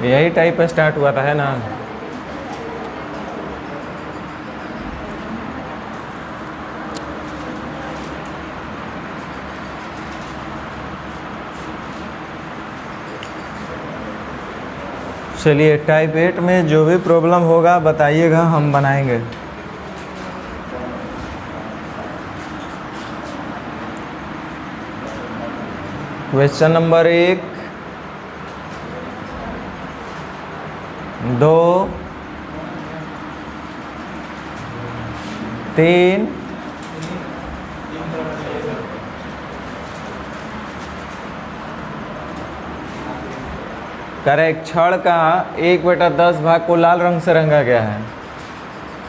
यही type start हुआ था, है ना। चलिए, टाइप 8 में जो भी प्रॉब्लम होगा बताइएगा, हम बनाएंगे। Question number 1, 2, 3, correct. छड़ का 1/10 भाग को लाल रंग से रंगा गया है,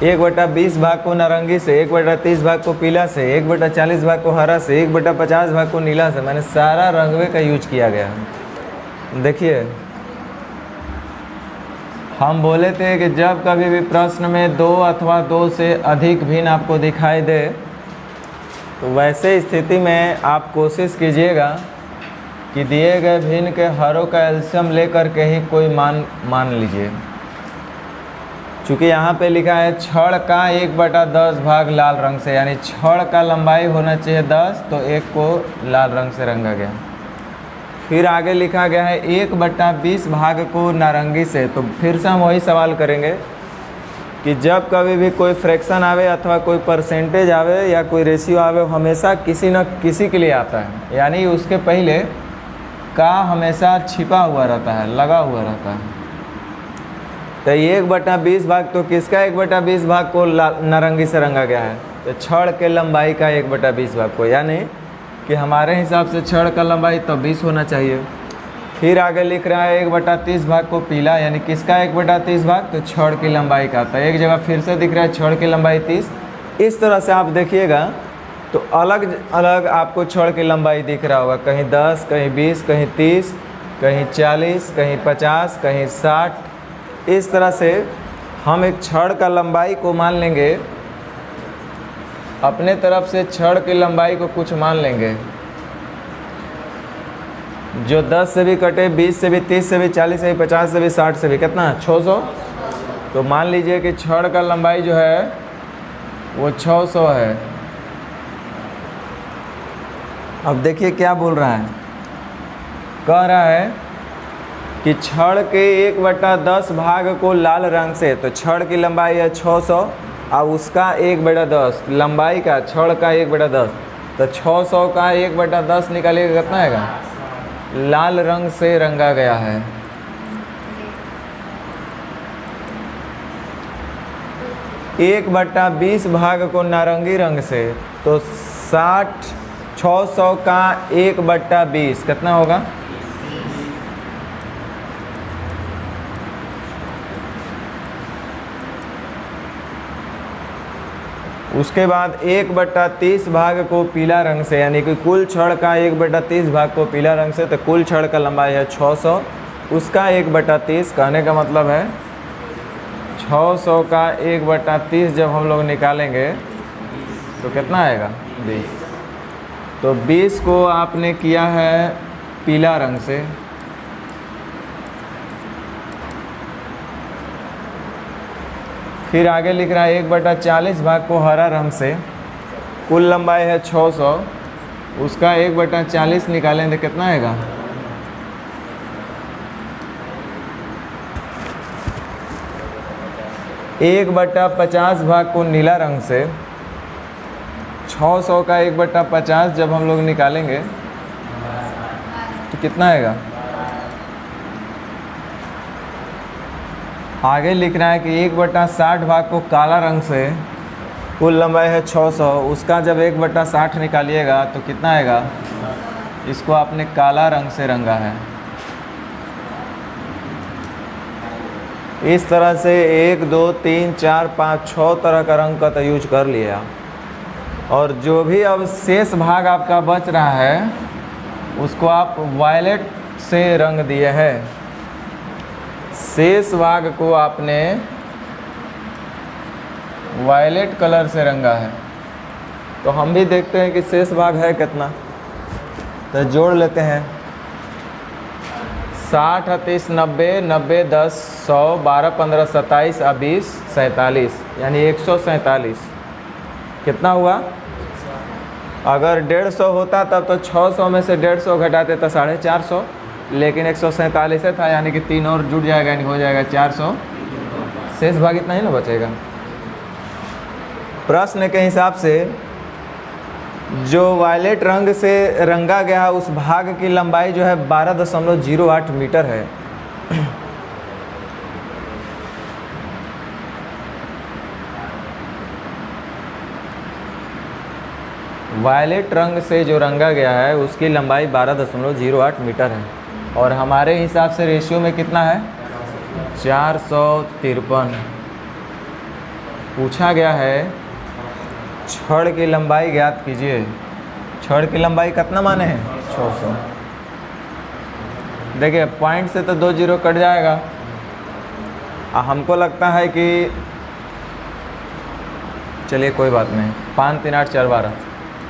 1/20 भाग को नारंगी से, 1/30 भाग को पीला से, 1/40 भाग को हरा से, 1/50 भाग को नीला से। मैंने सारा रंगवे का यूज किया गया है। देखिए, हम बोले थे कि जब कभी भी प्रश्न में 2 अथवा 2 से अधिक भिन्न आपको दिखाई दे, तो वैसे स्थिति में आप कोशिश कीजिएगा कि दिए गए भिन्न के हरों का एलसीएम लेकर के ही कोई मान लीजिए। चूँकि यहाँ पे लिखा है छड़ का 1/10 भाग लाल रंग से, यानी छड़ का लंबाई होना चाहिए 10, तो 1 को लाल रंग से रंगा गया। फिर आगे लिखा गया है 1/20 भाग को नारंगी से। तो फिर से हम वही सवाल करेंगे कि जब कभी भी कोई फ्रैक्शन आवे अथवा कोई परसेंटेज आवे या कोई रेशियो आवे, हमेशा किसी न किसी के लिए आता है, यानी उसके पहले का हमेशा छिपा हुआ रहता है, लगा हुआ रहता है। तो 1/20 भाग, तो किसका 1/20 भाग को नारंगी से रंगा गया है? तो छड़ के लंबाई का 1/20 भाग को, यानी कि हमारे हिसाब से छड़ का लंबाई तो 20 होना चाहिए। फिर आगे लिख रहा है 1/30 भाग को पीला, यानी किसका 1/30 भाग? तो छड़ की लंबाई का। तो एक जगह फिर से दिख रहा है छड़ की लंबाई 30। इस तरह से आप देखिएगा तो अलग अलग आपको छड़ की लंबाई दिख रहा होगा, कहीं 10, कहीं 20, कहीं 30, कहीं 40, कहीं 50, कहीं 60। इस तरह से हम एक छड़ का लंबाई को मान लेंगे, अपने तरफ से छड़ की लंबाई को कुछ मान लेंगे जो 10 से भी कटे, 20 से भी, 30 से भी, 40 से भी, 50 से भी, 60 से भी। कितना? 600। तो मान लीजिए कि छड़ का लंबाई जो है वो 600 है। अब देखिए क्या बोल रहा है, कह रहा है कि छड़ के 1/10 भाग को लाल रंग से, तो छड़ की लंबाई है 600 और उसका 1/10 लंबाई का, छड़ का 1/10, तो 600 का 1/10 निकालिएगा, कितना आएगा? लाल रंग से रंगा गया है। एक 1/20 भाग को नारंगी रंग से, तो 600 का 1/20 कितना होगा? उसके बाद 1/30 भाग को पीला रंग से, यानी कि कुल छड़ का 1/30 भाग को पीला रंग से, तो कुल छड़ का लंबाई है 600, उसका 1/30। कहने का मतलब है 600 का 1/30 जब हम लोग निकालेंगे तो कितना आएगा? 20। तो 20 को आपने किया है पीला रंग से, फिर आगे लिख रहा है 1/40 भाग को हरा रंग से, कुल लंबाई है 600, उसका 1/40 निकालें तो कितना आएगा? एक 1/50 भाग को नीला रंग से, 600 का 1/50 जब हम लोग निकालेंगे तो कितना आएगा? आगे लिख रहा है कि 1/60 भाग को काला रंग से, कुल लंबाई है 600, उसका जब 1/60 निकालिएगा तो कितना आएगा? इसको आपने काला रंग से रंगा है। इस तरह से 1, 2, 3, 4, 5, 6 तरह का रंग का तो यूज कर लिया। और जो भी अब शेष भाग आपका बच रहा है उसको आप वायलेट से रंग दिए हैं। शेष भाग को आपने वायलेट कलर से रंगा है। तो हम भी देखते हैं कि शेष भाग है कितना, तो जोड़ लेते हैं। 60 30 90 90 10 100 12 15 27 और 20 47 यानी 147। कितना हुआ? अगर 150 होता तब तो 600 में से 150 घटाते तो 450, लेकिन 147 था यानी कि 3 और जुड़ जाएगा, यानी हो जाएगा 400। शेष भाग इतना ही ना बचेगा। प्रश्न के हिसाब से जो वायलेट रंग से रंगा गया है उस भाग की लंबाई जो है 12.08 मीटर है। वायलेट रंग से जो रंगा गया है उसकी लंबाई 12.08 मीटर है और हमारे हिसाब से रेशियो में कितना है? 453। पूछा गया है छड़ की लंबाई ज्ञात कीजिए। छड़ की लंबाई कितना माने हैं? 600। देखिए पॉइंट से तो 2 जीरो कट जाएगा। हमको लगता है कि चलिए कोई बात नहीं, 5 3 8 4 12,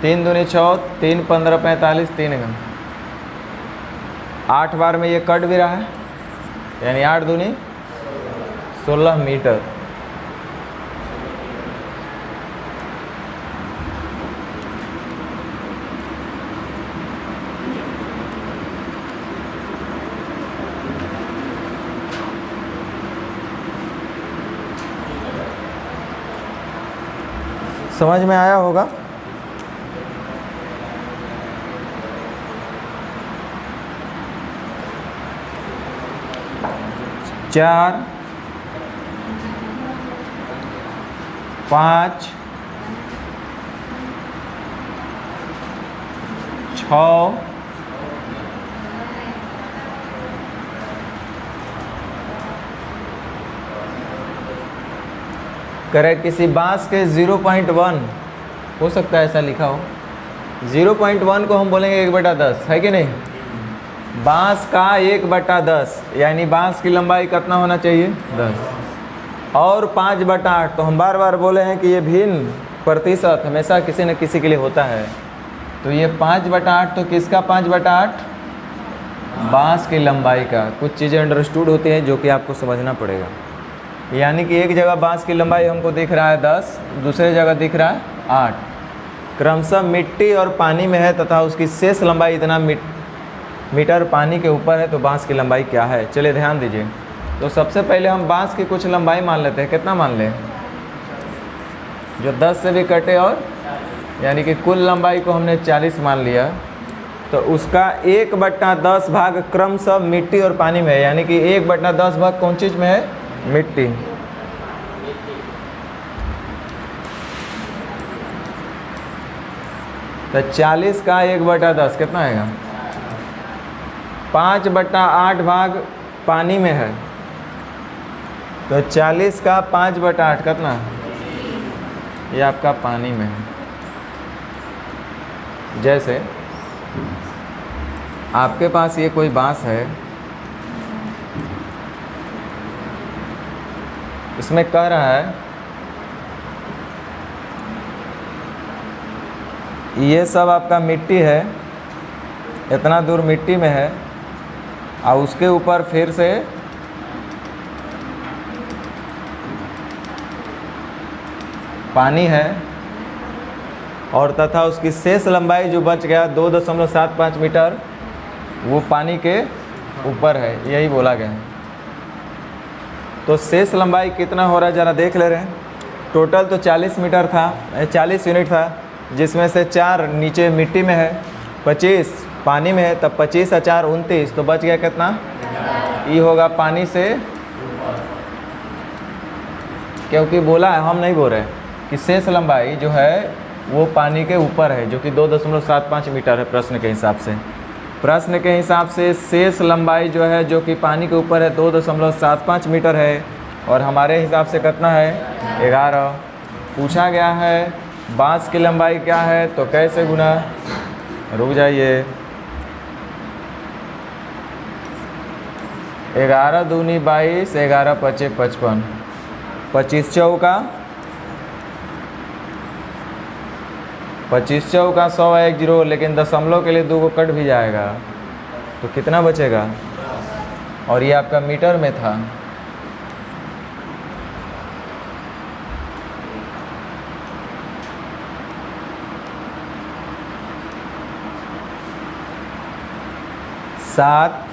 3 दूनी 6, 3 15 45, 3 एकम 8 बार में ये कट भी रहा है, यानी 8 दूनी 16 मीटर। समझ में आया होगा? चार 5 6 करें किसी बांस के 0.1 हो सकता है ऐसा लिखा हो। 0.1 को हम बोलेंगे 1/10, है कि नहीं? बांस का 1/10 यानी बांस की लंबाई कितना होना चाहिए? 10। और 5/8 तो हम बार बार बोले हैं कि ये भिन्न प्रतिशत हमेशा किसी न किसी के लिए होता है। तो ये 5/8 तो किसका 5/8? बांस की लंबाई का। कुछ चीज़ें अंडरस्टूड होती हैं जो कि आपको समझना पड़ेगा। यानी कि एक जगह बांस की लंबाई हमको दिख रहा है 10, दूसरे जगह दिख रहा है 8। क्रमशः मिट्टी और पानी में है तथा उसकी शेष लंबाई इतना मीटर पानी के ऊपर है, तो बांस की लंबाई क्या है? चलिए ध्यान दीजिए। तो सबसे पहले हम बांस की कुछ लंबाई मान लेते हैं। कितना मान लें? जो 10 से भी कटे, और यानी कि कुल लंबाई को हमने 40 मान लिया, तो उसका 1/10 भाग क्रमशः मिट्टी और पानी में है, यानी कि 1/10 भाग कौन चीज़ में है? मिट्टी। तो 40 का 1/10 कितना आएगा? 5/8 भाग पानी में है, तो 40 का 5/8 कितना? ये आपका पानी में है। जैसे आपके पास ये कोई बांस है, इसमें कह रहा है ये सब आपका मिट्टी है, इतना दूर मिट्टी में है, और उसके ऊपर फिर से पानी है, और तथा उसकी शेष लंबाई जो बच गया 2.75 मीटर वो पानी के ऊपर है, यही बोला गया है। तो शेष लंबाई कितना हो रहा है ज़रा देख ले रहे हैं। टोटल तो 40 मीटर था, 40 यूनिट था, जिसमें से 4 नीचे मिट्टी में है, 25 पानी में है, तब 25 और 4 29, तो बच गया कितना? ये होगा पानी से, क्योंकि बोला है, हम नहीं बोल रहे कि शेष लंबाई जो है वो पानी के ऊपर है, जो कि 2.75 मीटर है प्रश्न के हिसाब से। प्रश्न के हिसाब से शेष लंबाई जो है जो कि पानी के ऊपर है 2.75 मीटर है, और हमारे हिसाब से कितना है? 11। पूछा गया है बांस की लंबाई क्या है, तो कैसे गुना? रुक जाइए। 11 दूनी 22, 11 पचे 55, 25 चौका 100 है 1 0, लेकिन दशमलव के लिए 2 को कट भी जाएगा, तो कितना बचेगा? और ये आपका मीटर में था। सात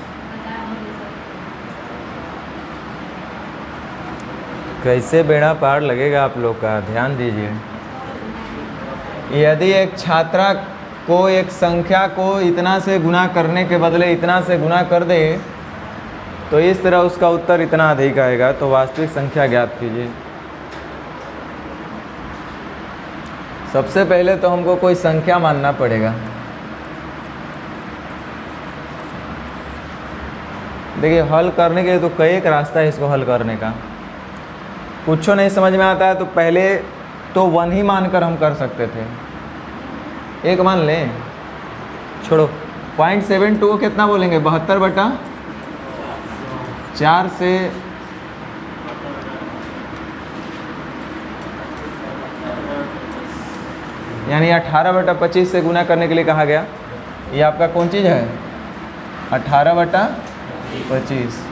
कैसे बेड़ा पार लगेगा आप लोग का, ध्यान दीजिए। यदि एक छात्रा को एक संख्या को इतना से गुना करने के बदले इतना से गुना कर दे तो इस तरह उसका उत्तर इतना अधिक आएगा, तो वास्तविक संख्या ज्ञात कीजिए। सबसे पहले तो हमको कोई संख्या मानना पड़ेगा। देखिए हल करने के लिए तो कई एक रास्ता है इसको हल करने का। कुछ नहीं समझ में आता है तो पहले तो 1 ही मानकर हम कर सकते थे, 1 मान लें, छोड़ो। 0.72 को कितना बोलेंगे, 72/4 से यानी 18/25 से गुना करने के लिए कहा गया। ये आपका कौन चीज़ है, 18/25।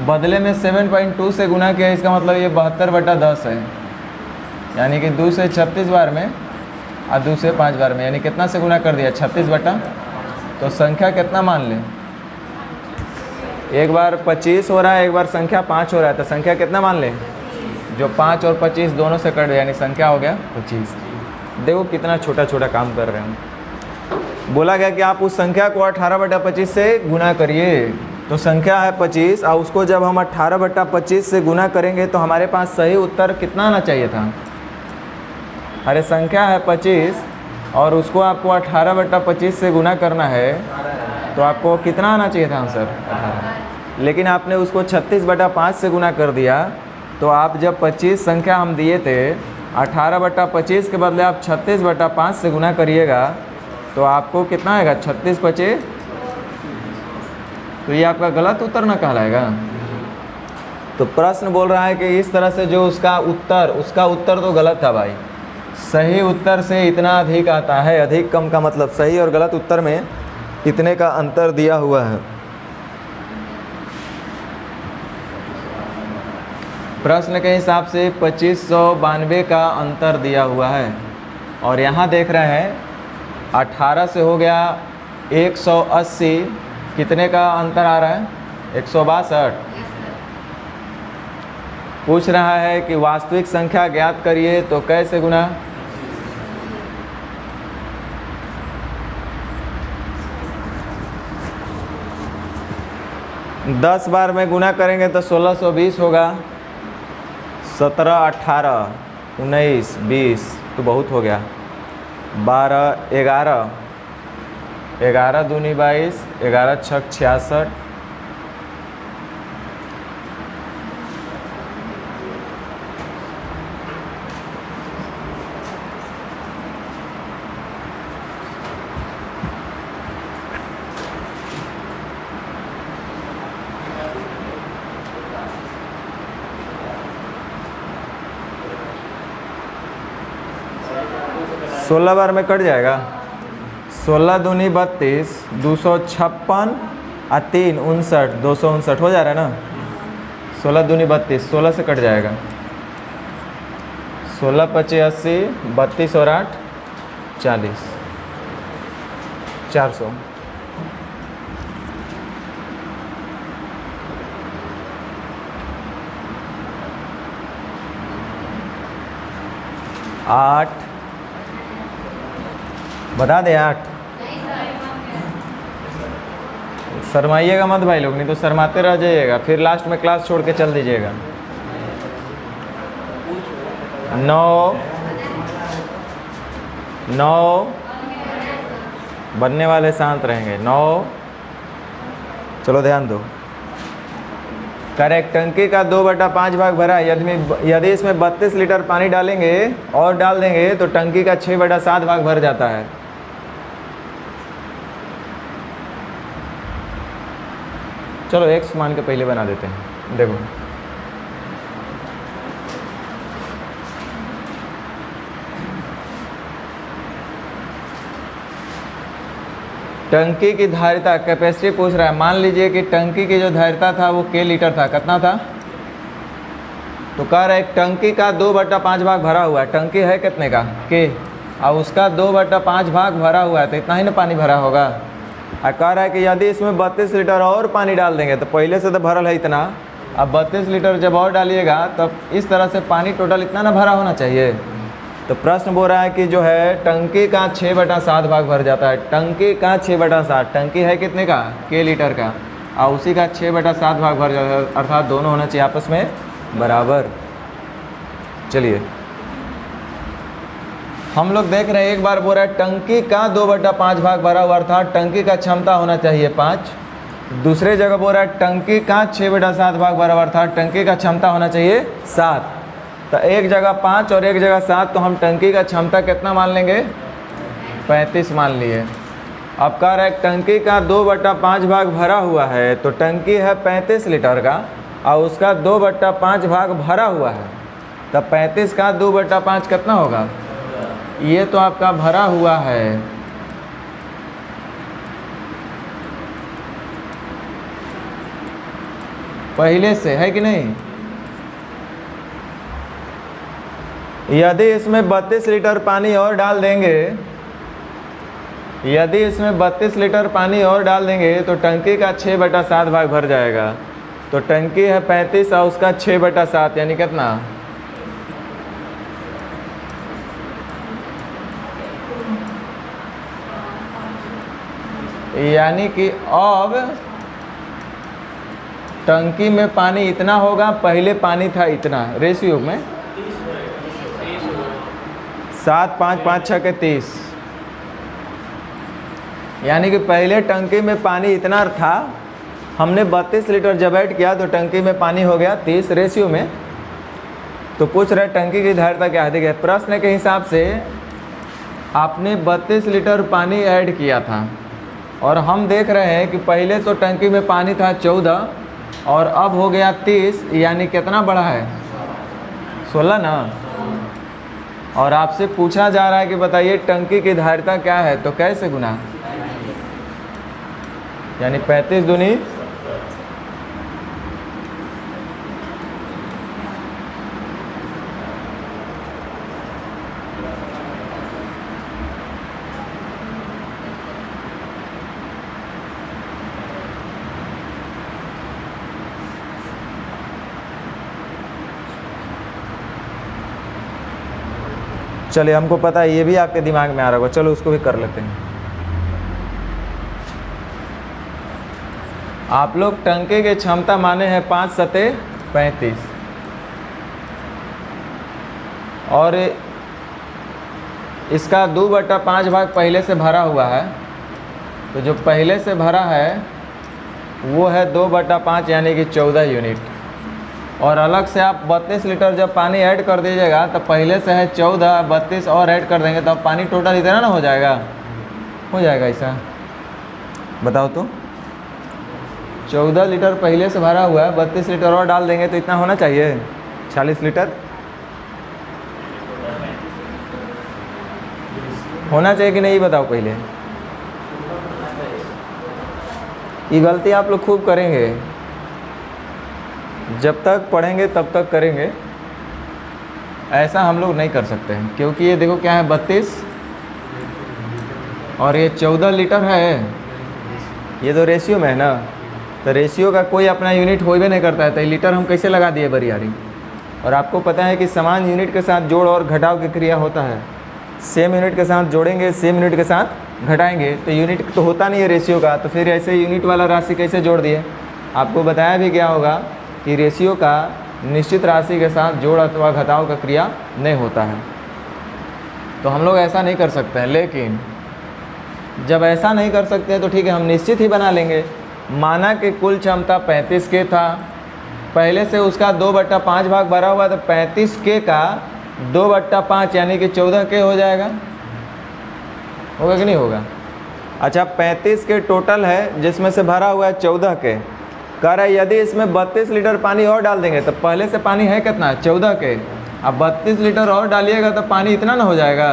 बदले में 7.2 से गुना किया, इसका मतलब ये 72/10 है, यानी कि 2 से 36 बार में और 2 से 5 बार में, यानी कितना से गुना कर दिया, 36 तो संख्या कितना मान लें, एक बार 25 हो रहा है, एक बार संख्या 5 हो रहा है, तो संख्या कितना मान लें, जो 5 और 25 दोनों से कट गया, यानी संख्या हो गया 25। देखो कितना छोटा छोटा काम कर रहे हैं। बोला गया कि आप उस संख्या को 18/25 से गुना करिए, तो संख्या है 25 और उसको जब हम 18/25 से गुना करेंगे तो हमारे पास सही उत्तर कितना आना चाहिए था। अरे संख्या है 25 और उसको आपको 18/25 से गुना करना है, तो आपको कितना आना चाहिए था आंसर, 18। लेकिन आपने उसको 36/5 से गुना कर दिया, तो आप जब 25 संख्या हम दिए थे, 18/25 के बदले आप 36/5 से गुना करिएगा तो आपको कितना आएगा, 36×5, तो ये आपका गलत उत्तर ना कहलाएगा। तो प्रश्न बोल रहा है कि इस तरह से जो उसका उत्तर तो गलत था भाई। सही उत्तर से इतना अधिक आता है, अधिक कम का मतलब सही और गलत उत्तर में इतने का अंतर दिया हुआ है। प्रश्न के हिसाब से 2592 का अंतर दिया हुआ है और यहाँ देख रहे हैं 18 से हो गया 180, कितने का अंतर आ रहा है, 162। पूछ रहा है कि वास्तविक संख्या ज्ञात करिए, तो कैसे गुना, दस बार में गुना करेंगे तो 1620 होगा। 17, 18, 19, 20 तो बहुत हो गया। 12, 11, 11 दूनी 22, 11 छक 66, सोलह बार में कट जाएगा। 16 दूनी 32, 256 और 3 59, 259 हो जा रहा है ना। 16 दूनी 32, 16 से कट जाएगा। 16 25 80, 32 और 8 40, 400। आठ बता दे, 8। शर्माइएगा मत भाई लोग, नहीं तो शर्माते रह जाइएगा, फिर लास्ट में क्लास छोड़ के चल दीजिएगा। 9 बनने वाले शांत रहेंगे। 9, चलो ध्यान दो। करेक्ट, टंकी का 2/5 भाग भरा है। यदि इसमें 32 लीटर पानी डालेंगे और डाल देंगे तो टंकी का 6/7 भाग भर जाता है। चलो x मान के पहले बना देते हैं। देखो टंकी की धारिता कैपेसिटी पूछ रहा है। मान लीजिए कि टंकी की जो धारिता था वो के लीटर था, कितना था? तो कह रहा है एक टंकी का 2/5 भाग भरा हुआ है। टंकी है कितने का? के, और उसका 2/5 भाग भरा हुआ है, तो इतना ही ना पानी भरा होगा। और कह रहा है कि यदि इसमें 32 लीटर और पानी डाल देंगे, तो पहले से तो भरल है इतना, अब 32 लीटर जब और डालिएगा तब इस तरह से पानी टोटल इतना ना भरा होना चाहिए। तो प्रश्न बोल रहा है कि जो है टंकी का 6/7 भाग भर जाता है। टंकी का 6/7, टंकी है कितने का? के लीटर का, और उसी का 6/7 भाग भर जाता है, अर्थात दोनों होना चाहिए आपस में बराबर। चलिए हम लोग देख रहे हैं, एक बार बोल रहा है टंकी का 2/5 भाग भरा हुआ, अर्थात टंकी का क्षमता होना चाहिए 5। दूसरे जगह बोल रहा है टंकी का 6/7 भाग भरा हुआ, अर्थात टंकी का क्षमता होना चाहिए 7। तो एक जगह 5 और एक जगह 7, तो हम टंकी का क्षमता कितना मान लेंगे? 35 मान लिए। अब कह रहा है टंकी का 2/5 भाग भरा हुआ है, तो टंकी है 35 लीटर का और उसका 2/5 भाग भरा हुआ है, तब 35 का 2/5 कितना होगा? ये तो आपका भरा हुआ है। पहले से है कि नहीं? यदि इसमें 32 लीटर पानी और डाल देंगे, यदि इसमें 32 लीटर पानी और डाल देंगे तो टंकी का 6/7 भाग भर जाएगा। तो टंकी है 35 और उसका 6/7 यानी कितना? यानी कि अब टंकी में पानी इतना होगा, पहले पानी था इतना, रेशियो में 7, 5, 5, 6 के 30, यानी कि पहले टंकी में पानी इतना था, हमने 32 लीटर जब ऐड किया तो टंकी में पानी हो गया 30 रेशियो में। तो पूछ रहे टंकी की धारिता क्या है। देखिए प्रश्न के हिसाब से आपने 32 लीटर पानी ऐड किया था और हम देख रहे हैं कि पहले तो टंकी में पानी था 14 और अब हो गया 30, यानी कितना बढ़ा है? 16 ना। और आपसे पूछा जा रहा है कि बताइए टंकी की धारिता क्या है, तो कैसे गुना? यानी 35 दूनी 30। चलिए हमको पता है, ये भी आपके दिमाग में आ रहा होगा, चलो उसको भी कर लेते हैं। आप लोग टंकी की क्षमता माने हैं 5 सते 35 और इसका 2/5 भाग पहले से भरा हुआ है। तो जो पहले से भरा है वो है 2/5 यानी कि 14 यूनिट। और अलग से आप 32 लीटर जब पानी ऐड कर दीजिएगा तो पहले से है 14, 32 और ऐड कर देंगे तो अब पानी टोटल इतना ना हो जाएगा? हो जाएगा ऐसा? बताओ तो। 14 लीटर पहले से भरा हुआ है, 32 लीटर और डाल देंगे तो इतना होना चाहिए 40 लीटर होना चाहिए कि नहीं? बताओ पहले। ये गलती आप लोग खूब करेंगे, जब तक पढ़ेंगे तब तक करेंगे, ऐसा हम लोग नहीं कर सकते हैं। क्योंकि ये देखो क्या है 32 और ये 14 लीटर है, ये तो रेशियो में है ना। तो रेशियो का कोई अपना यूनिट हो भी नहीं करता है, तो लीटर हम कैसे लगा दिए बरियारी। और आपको पता है कि समान यूनिट के साथ जोड़ और घटाव की क्रिया होता है। सेम यूनिट के साथ जोड़ेंगे, सेम यूनिट के साथ घटाएंगे, तो यूनिट तो होता नहीं है रेशियो का, तो फिर ऐसे यूनिट वाला राशि कैसे जोड़ दिए? आपको बताया भी क्या होगा कि रेशियो का निश्चित राशि के साथ जोड़ अथवा घटाव का क्रिया नहीं होता है। तो हम लोग ऐसा नहीं कर सकते हैं। लेकिन जब ऐसा नहीं कर सकते हैं तो ठीक है, हम निश्चित ही बना लेंगे। माना कि कुल क्षमता 35 के था, पहले से उसका 2/5 भाग भरा हुआ, तो 35 के का 2/5 यानी कि 14 के हो जाएगा। होगा कि नहीं होगा? अच्छा 35 के टोटल है जिसमें से भरा हुआ है 14 के। कह रहा है यदि इसमें 32 लीटर पानी और डाल देंगे, तो पहले से पानी है कितना? 14 के। अब 32 लीटर और डालिएगा तो पानी इतना ना हो जाएगा।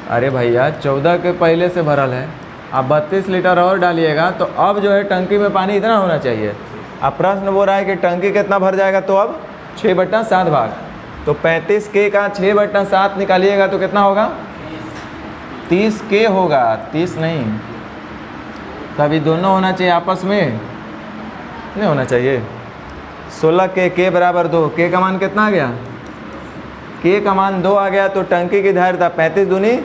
अरे भैया 14 के पहले से भरल है, अब 32 लीटर और डालिएगा तो अब जो है टंकी में पानी इतना होना चाहिए। अब प्रश्न बोल रहा है कि टंकी कितना भर जाएगा, तो अब 6/7 भाग, तो 35 के का 6/7 निकालिएगा तो कितना होगा, 30 के होगा, 30 नहीं। तभी दोनों होना चाहिए, आपस में नहीं होना चाहिए। 16 के बराबर 2, के का मान कितना आ गया, के का मान 2 आ गया, तो टंकी की धारिता 35 दूनी,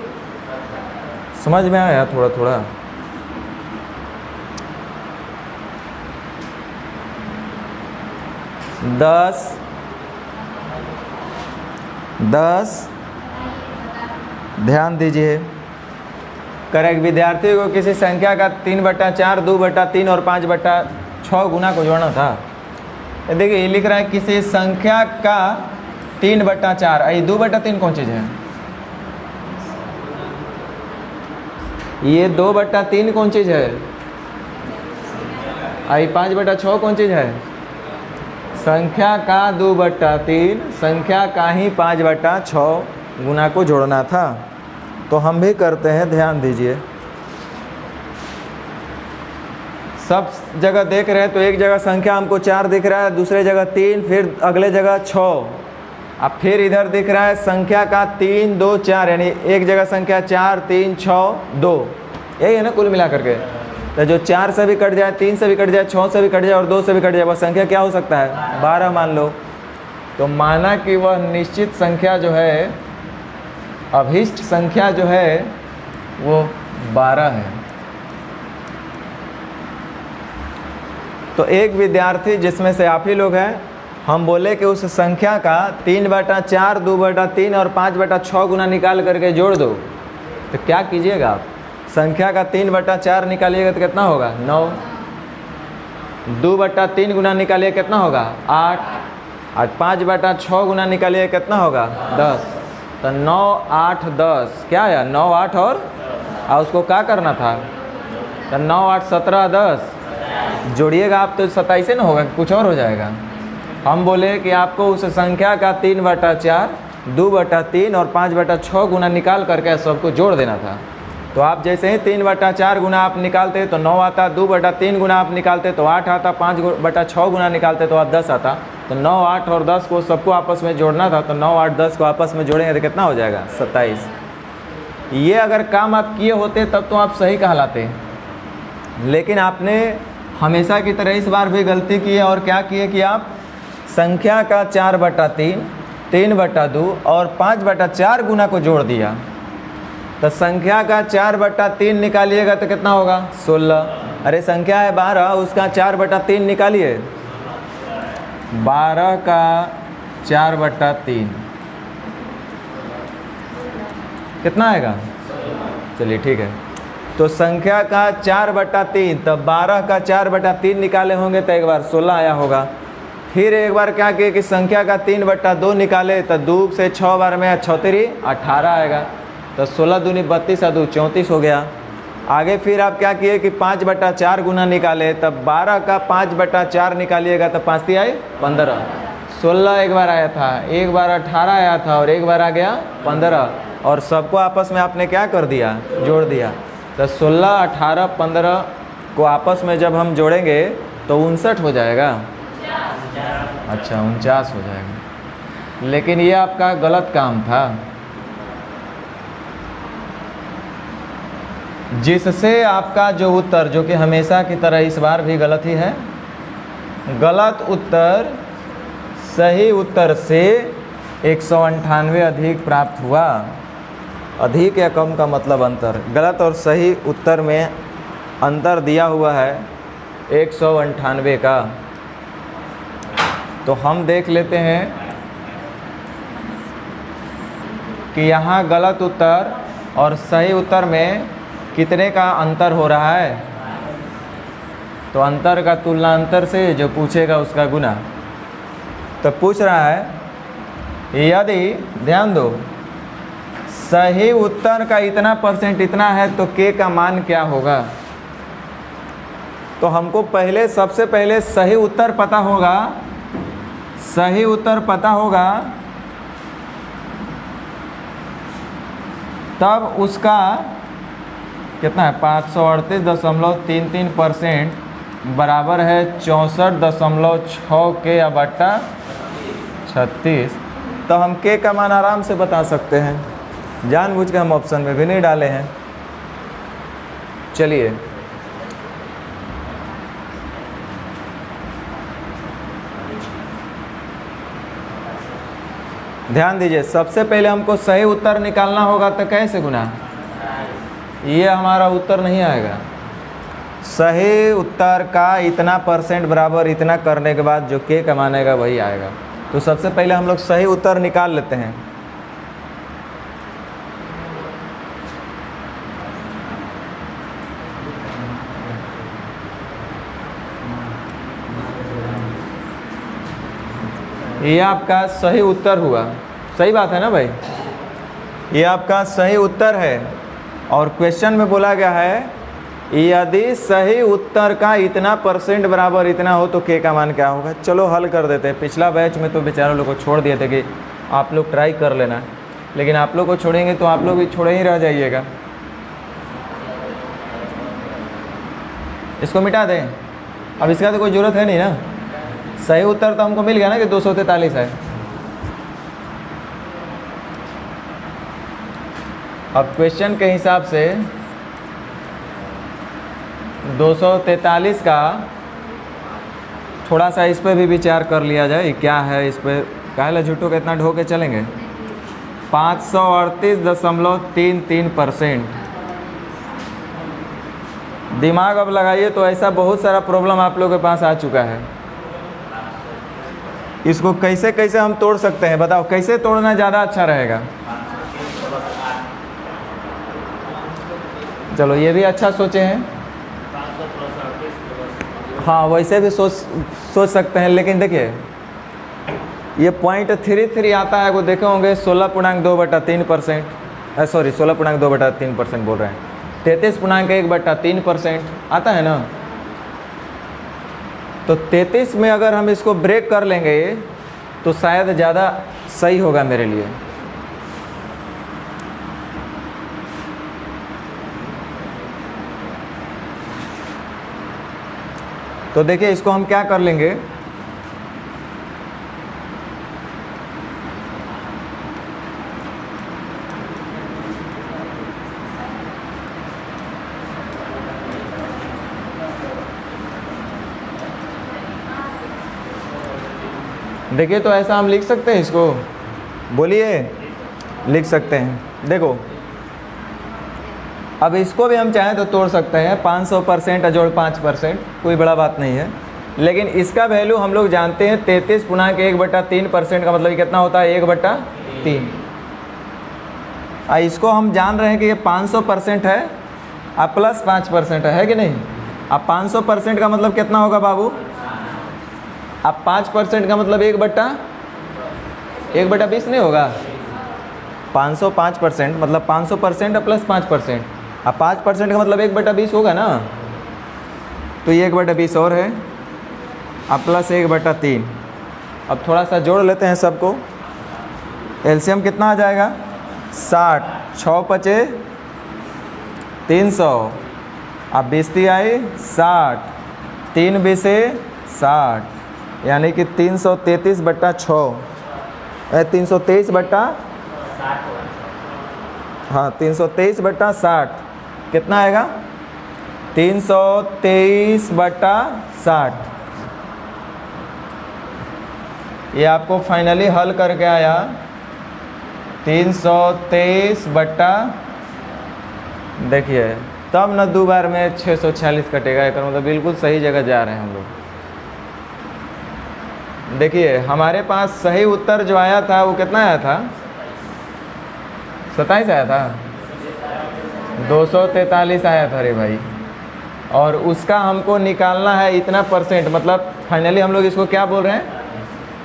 समझ में आया थोड़ा थोड़ा। दस ध्यान दीजिए, करेक्ट। विद्यार्थी को किसी संख्या का 3/4, 2/3 और 5/6 गुना को जोड़ना था। देखिए ये लिख रहा है किसी संख्या का 3/4, ये 2/3 कौन चीज़ है, ये 2/3 कौन चीज़ है, आई 5/6 कौन चीज़ है, संख्या का 2/3, संख्या का ही 5/6 गुना को जोड़ना था। तो हम भी करते हैं, ध्यान दीजिए। सब जगह देख रहे हैं तो एक जगह संख्या हमको 4 दिख रहा है, दूसरे जगह 3, फिर अगले जगह 6, अब फिर इधर दिख रहा है संख्या का 3, 2, 4, यानी एक जगह संख्या 4, 3, 6, 2, यही है ना कुल मिला करके। तो जो 4 से भी कट जाए, 3 से भी कट जाए, 6 से भी कट जाए और 2 से भी कट जाए, वह संख्या क्या हो सकता है, 12 मान लो। तो माना कि वह निश्चित संख्या जो है, अभीष्ट संख्या जो है वो 12 है। तो एक विद्यार्थी जिसमें से आप ही लोग हैं, हम बोले कि उस संख्या का 3/4, 2/3 और 5/6 गुना निकाल करके जोड़ दो। तो क्या कीजिएगा आप, संख्या का 3/4 निकालिएगा तो कितना होगा, 9, 2/3 गुना निकालिए कितना होगा, 8, और 5/6 गुना निकालिए कितना होगा, 10। तो 9, 8, 10 क्या आया, 9, 8 और उसको क्या करना था, तो 9, 8, 17, 10 जोड़िएगा आप तो 27 ना होगा, कुछ और हो जाएगा। हम बोले कि आपको उस संख्या का 3/4, 2/3 और 5/6 गुना निकाल करके सबको जोड़ देना था। तो आप जैसे ही 3/4 गुना आप निकालते तो 9 आता, 2/3 गुना आप निकालते तो 8 आता, 5/6 गुना निकालते तो आप 10 आता। तो 9, 8 और 10 को सबको आपस में जोड़ना था, तो 9, 8, 10 को आपस में जोड़ेंगे तो कितना हो जाएगा, 27। ये अगर काम आप किए होते तब तो आप सही कहलाते, लेकिन आपने हमेशा की तरह इस बार भी गलती की है। और क्या किए कि आप संख्या का 4/3, 3/2 और 5/4 गुना को जोड़ दिया। तो संख्या का 4/3 निकालिएगा तो कितना होगा, 16। अरे संख्या है 12, उसका 4/3 निकालिए, 12 का 4/3 कितना आएगा, चलिए ठीक है। तो संख्या का 4/3, तब 12 का 4/3 निकाले होंगे तो एक बार 16 आया होगा। फिर एक बार क्या किए कि संख्या का 3/2 निकाले, तो 2 से 6 बार में 6 18 आएगा। तो 16 दूनी 32 और 2 34 हो गया। आगे फिर आप क्या किए कि 5/4 गुना निकाले, तब 12 का 5/4 निकालिएगा तो 5 आई 15। 16 एक बार आया था, एक बार 18 आया था और एक बार आ गया 15, और सबको आपस में आपने क्या कर दिया, जोड़ दिया। तो 16, 18, 15 को आपस में जब हम जोड़ेंगे तो 59 हो जाएगा, अच्छा 49 हो जाएगा। लेकिन ये आपका गलत काम था, जिससे आपका जो उत्तर, जो कि हमेशा की तरह इस बार भी गलत ही है, गलत उत्तर सही उत्तर से 198 अधिक प्राप्त हुआ। अधिक या कम का मतलब अंतर, गलत और सही उत्तर में अंतर दिया हुआ है 198 का। तो हम देख लेते हैं कि यहाँ गलत उत्तर और सही उत्तर में कितने का अंतर हो रहा है। तो अंतर का तुलनांतर से जो पूछेगा उसका गुना। तो पूछ रहा है यदि, ध्यान दो, सही उत्तर का इतना % इतना है तो के का मान क्या होगा। तो हमको पहले, सबसे पहले सही उत्तर पता होगा, सही उत्तर पता होगा तब उसका कितना है 538.33% बराबर है 64.6 के बट्टा 36। तो हम के का मान आराम से बता सकते हैं, जानबूझ के हम ऑप्शन में भी नहीं डाले हैं। चलिए ध्यान दीजिए, सबसे पहले हमको सही उत्तर निकालना होगा। तो कैसे गुना, ये हमारा उत्तर नहीं आएगा। सही उत्तर का इतना % बराबर इतना करने के बाद जो के का मान आएगा वही आएगा। तो सबसे पहले हम लोग सही उत्तर निकाल लेते हैं। ये आपका सही उत्तर हुआ, सही बात है ना भाई, ये आपका सही उत्तर है। और क्वेश्चन में बोला गया है यदि सही उत्तर का इतना % बराबर इतना हो तो के का मान क्या होगा। चलो हल कर देते हैं। पिछला बैच में तो बेचारों लोग को छोड़ दिए थे कि आप लोग ट्राई कर लेना, लेकिन आप लोग को छोड़ेंगे तो आप लोग भी छोड़े ही रह जाइएगा। इसको मिटा दें, अब इसका तो कोई ज़रूरत है नहीं ना। सही उत्तर तो हमको मिल गया ना कि 243 है। अब क्वेश्चन के हिसाब से 243 का थोड़ा सा इस पर भी विचार कर लिया जाए, क्या है इस पर, काहे झूठों के इतना ढो के चलेंगे। 538.33%। दिमाग अब लगाइए तो ऐसा बहुत सारा प्रॉब्लम आप लोगों के पास आ चुका है। इसको कैसे कैसे हम तोड़ सकते हैं, बताओ कैसे तोड़ना ज़्यादा अच्छा रहेगा। चलो ये भी अच्छा सोचे हैं, हाँ वैसे भी सोच सकते हैं। लेकिन देखिए ये 0.33 आता है, वो देखे होंगे 16.2/3%, सॉरी 16.2/3% बोल रहे हैं, 33.1/3% आता है ना। तो 33 में अगर हम इसको ब्रेक कर लेंगे तो शायद ज़्यादा सही होगा मेरे लिए। तो देखिए इसको हम क्या कर लेंगे, देखिए तो ऐसा हम लिख सकते हैं इसको, बोलिए लिख सकते हैं। देखो अब इसको भी हम चाहें तो तोड़ सकते हैं, 500% जोड़ 5%, कोई बड़ा बात नहीं है। लेकिन इसका वैल्यू हम लोग जानते हैं 33.1/3% का मतलब कितना होता है 1/3। इसको हम जान रहे हैं कि ये 500% है अब प्लस 5% है कि नहीं। अब 500% का मतलब कितना होगा बाबू, अब 5% का मतलब 1/20 नहीं होगा। 505% मतलब 500% प्लस 5%। अब 5% का मतलब 1/20 होगा ना, तो ये 1/20 और है, अब प्लस 1/3। अब थोड़ा सा जोड़ लेते हैं सबको, एलसीएम कितना आ जाएगा 60, 6 पचे 300, अब 20 आई 60, 3 20 60, यानी कि 333/6, 323 हाँ 323/60 कितना आएगा 323/60। ये आपको फाइनली हल करके आया 323/, देखिए तब न 2 बार में 646 कटेगा, एक मतलब बिल्कुल सही जगह जा रहे हैं हम लोग। देखिए हमारे पास सही उत्तर जो आया था वो कितना आया था 27 आया था, 243 आया था रे भाई। और उसका हमको निकालना है इतना %, मतलब फाइनली हम लोग इसको क्या बोल रहे हैं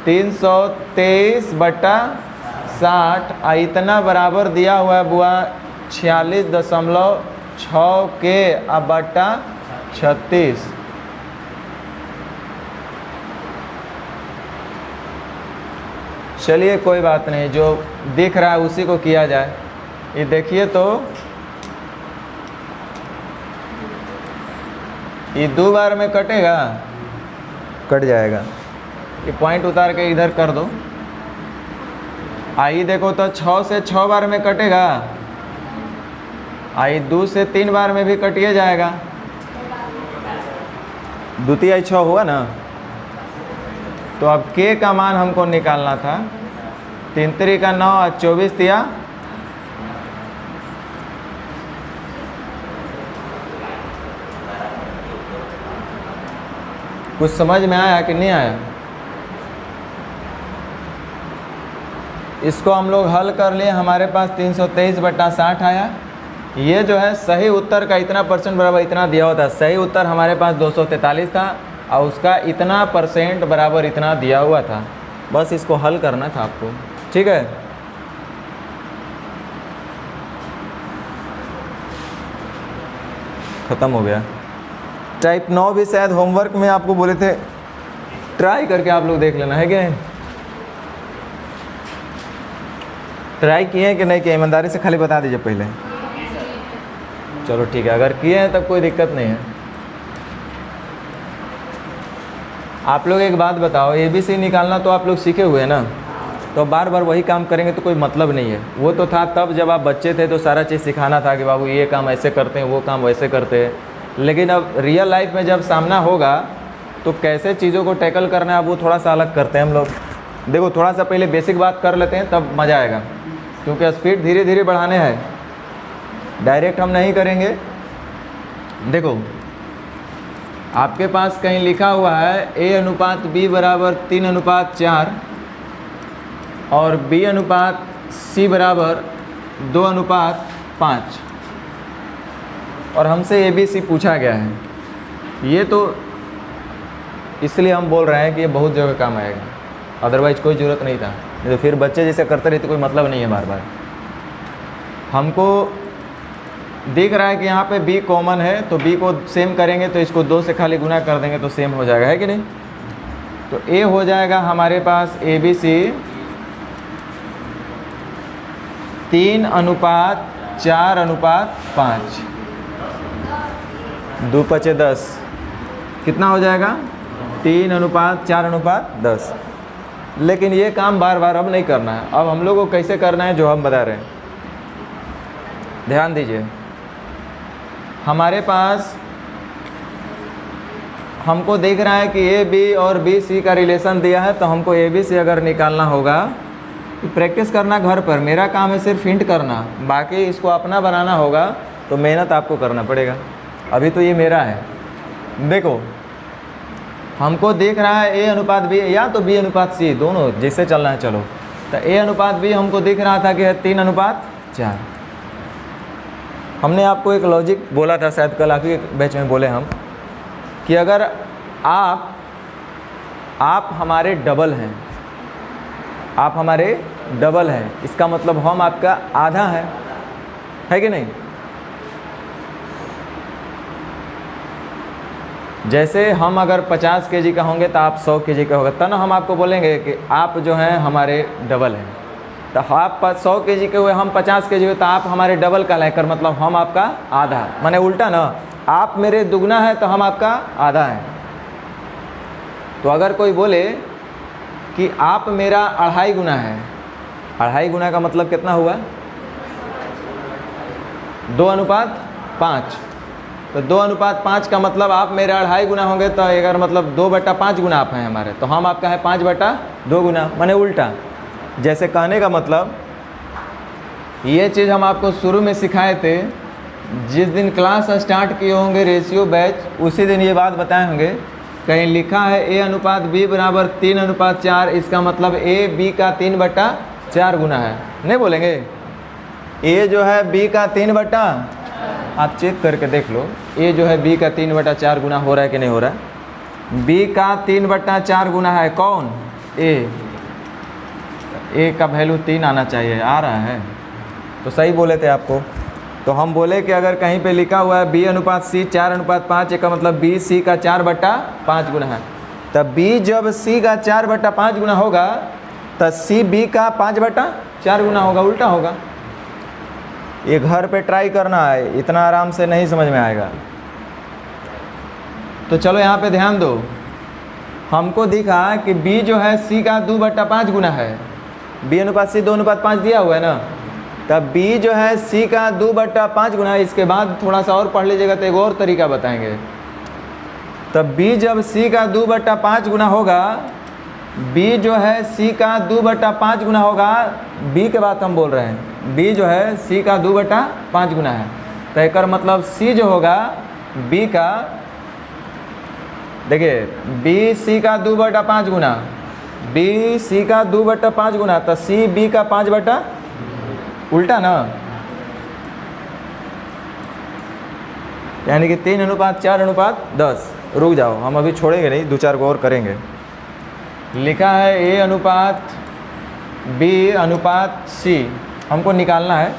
323/60, इतना बराबर दिया हुआ है बुआ 46.6 के बट्टा 36। चलिए कोई बात नहीं, जो दिख रहा है उसी को किया जाए। ये देखिए तो ये 2 बार में कटेगा, कट जाएगा। ये पॉइंट उतार के इधर कर दो। आई देखो तो 6 से 6 बार में कटेगा, आई 2 से 3 बार में भी कटिए जाएगा। द्वितीय आई 6 हुआ ना। तो अब के का मान हमको निकालना था। 3 3 का 9 और 24 दिया। कुछ समझ में आया कि नहीं आया? इसको हम लोग हल कर लिए, हमारे पास 323/60 आया। ये जो है सही उत्तर का इतना % बराबर इतना दिया होता है। सही उत्तर हमारे पास 243 था और उसका इतना % बराबर इतना दिया हुआ था। बस इसको हल करना था आपको, ठीक है। ख़त्म हो गया। टाइप 9 भी शायद होमवर्क में आपको बोले थे, ट्राई करके आप लोग देख लेना है कि नहीं। ट्राई किए हैं कि नहीं किए, ईमानदारी से खाली बता दीजिए पहले। चलो ठीक है, अगर किए हैं तब कोई दिक्कत नहीं है। आप लोग एक बात बताओ, ABC निकालना तो आप लोग सीखे हुए हैं ना, तो बार बार वही काम करेंगे तो कोई मतलब नहीं है। वो तो था तब जब आप बच्चे थे तो सारा चीज़ सिखाना था कि बाबू ये काम ऐसे करते हैं, वो काम वैसे करते हैं। लेकिन अब रियल लाइफ में जब सामना होगा तो कैसे चीज़ों को टैकल करना है वो थोड़ा सा अलग करते हैं हम लोग। देखो थोड़ा सा पहले बेसिक बात कर लेते हैं तब मज़ा आएगा, क्योंकि स्पीड धीरे धीरे बढ़ाने हैं, डायरेक्ट हम नहीं करेंगे। देखो आपके पास कहीं लिखा हुआ है A/B बराबर 3/4 और B/C बराबर 2/5 और हमसे ABC पूछा गया है। ये तो इसलिए हम बोल रहे हैं कि ये बहुत जगह काम आएगा, अदरवाइज़ कोई ज़रूरत नहीं था। नहीं तो फिर बच्चे जैसे करते रहते कोई मतलब नहीं है बार बार। हमको दिख रहा है कि यहाँ पे B कॉमन है तो B को सेम करेंगे तो इसको 2 से खाली गुना कर देंगे तो सेम हो जाएगा, है कि नहीं। तो A हो जाएगा हमारे पास ABC 3/4/5, 2 5 10 कितना हो जाएगा 3/4/10। लेकिन ये काम बार बार अब नहीं करना है। अब हम लोग को कैसे करना है जो हम बता रहे हैं, ध्यान दीजिए। हमारे पास हमको देख रहा है कि AB और BC का रिलेशन दिया है, तो हमको ABC अगर निकालना होगा तो प्रैक्टिस करना घर पर। मेरा काम है सिर्फ हिंट करना, बाकी इसको अपना बनाना होगा तो मेहनत आपको करना पड़ेगा। अभी तो ये मेरा है। देखो हमको देख रहा है A/B या तो B/C, दोनों जैसे चलना है चलो। तो A/B हमको दिख रहा था कि है 3/4। हमने आपको एक लॉजिक बोला था, शायद कल आप ही बैच में बोले हम, कि अगर आप हमारे डबल हैं, आप हमारे डबल हैं, इसका मतलब हम आपका आधा है कि नहीं। जैसे हम अगर 50 kg का होंगे तो आप 100 kg का होगा, तब ना हम आपको बोलेंगे कि आप जो हैं हमारे डबल हैं। तो आप 100 kg के हुए, हम 50 kg हुए, तो आप हमारे डबल का लाकर मतलब हम आपका आधा, माने उल्टा ना, आप मेरे दुगना है तो हम आपका आधा है। तो अगर कोई बोले कि आप मेरा 2.5 गुना है, 2.5 गुना का मतलब कितना हुआ 2/5। तो 2/5 का मतलब आप मेरे 2.5 गुना होंगे, तो अगर मतलब 2/5 गुना आप हैं हमारे, तो हम आपका है 5/2 गुना, माने उल्टा। जैसे कहने का मतलब ये चीज़ हम आपको शुरू में सिखाए थे, जिस दिन क्लास स्टार्ट किए होंगे रेशियो बैच, उसी दिन ये बात बताए होंगे। कहीं लिखा है A/B बराबर 3/4, इसका मतलब AB का 3/4 गुना है, नहीं बोलेंगे। A जो है B का 3/, आप चेक करके देख लो, A जो है B का 3/4 गुना हो रहा है कि नहीं हो रहा है। B का 3/4 गुना है कौन, A का वैल्यू 3 आना चाहिए, आ रहा है तो सही बोले थे आपको। तो हम बोले कि अगर कहीं पे लिखा हुआ है B/C 4/5, का मतलब B C का 4/5 गुना है। तब B जब C का 4/5 गुना होगा तो C B का 5/4 गुना होगा, उल्टा होगा। ये घर पे ट्राई करना है, इतना आराम से नहीं समझ में आएगा। तो चलो यहाँ पे ध्यान दो, हमको दिखा कि b जो है c का 2/5 गुना है, b अनुपात c 2:5 दिया हुआ है ना, तब b जो है c का 2/5 गुना है। इसके बाद थोड़ा सा और पढ़ लीजिएगा तो एक और तरीका बताएंगे। तब b जब c का 2/5 गुना होगा, b जो है c का 2/5 गुना होगा, b के बात हम बोल रहे हैं, b जो है c का 2/5 गुना है, तो एक मतलब c जो होगा b का, देखिए b c का 2/5 गुना, b c का 2/5 गुना, तो c b का 5 उल्टा ना, यानी कि 3:4:10। रुक जाओ, हम अभी छोड़ेंगे नहीं, 2-4 को और करेंगे। लिखा है a अनुपात b अनुपात c, हमको निकालना है।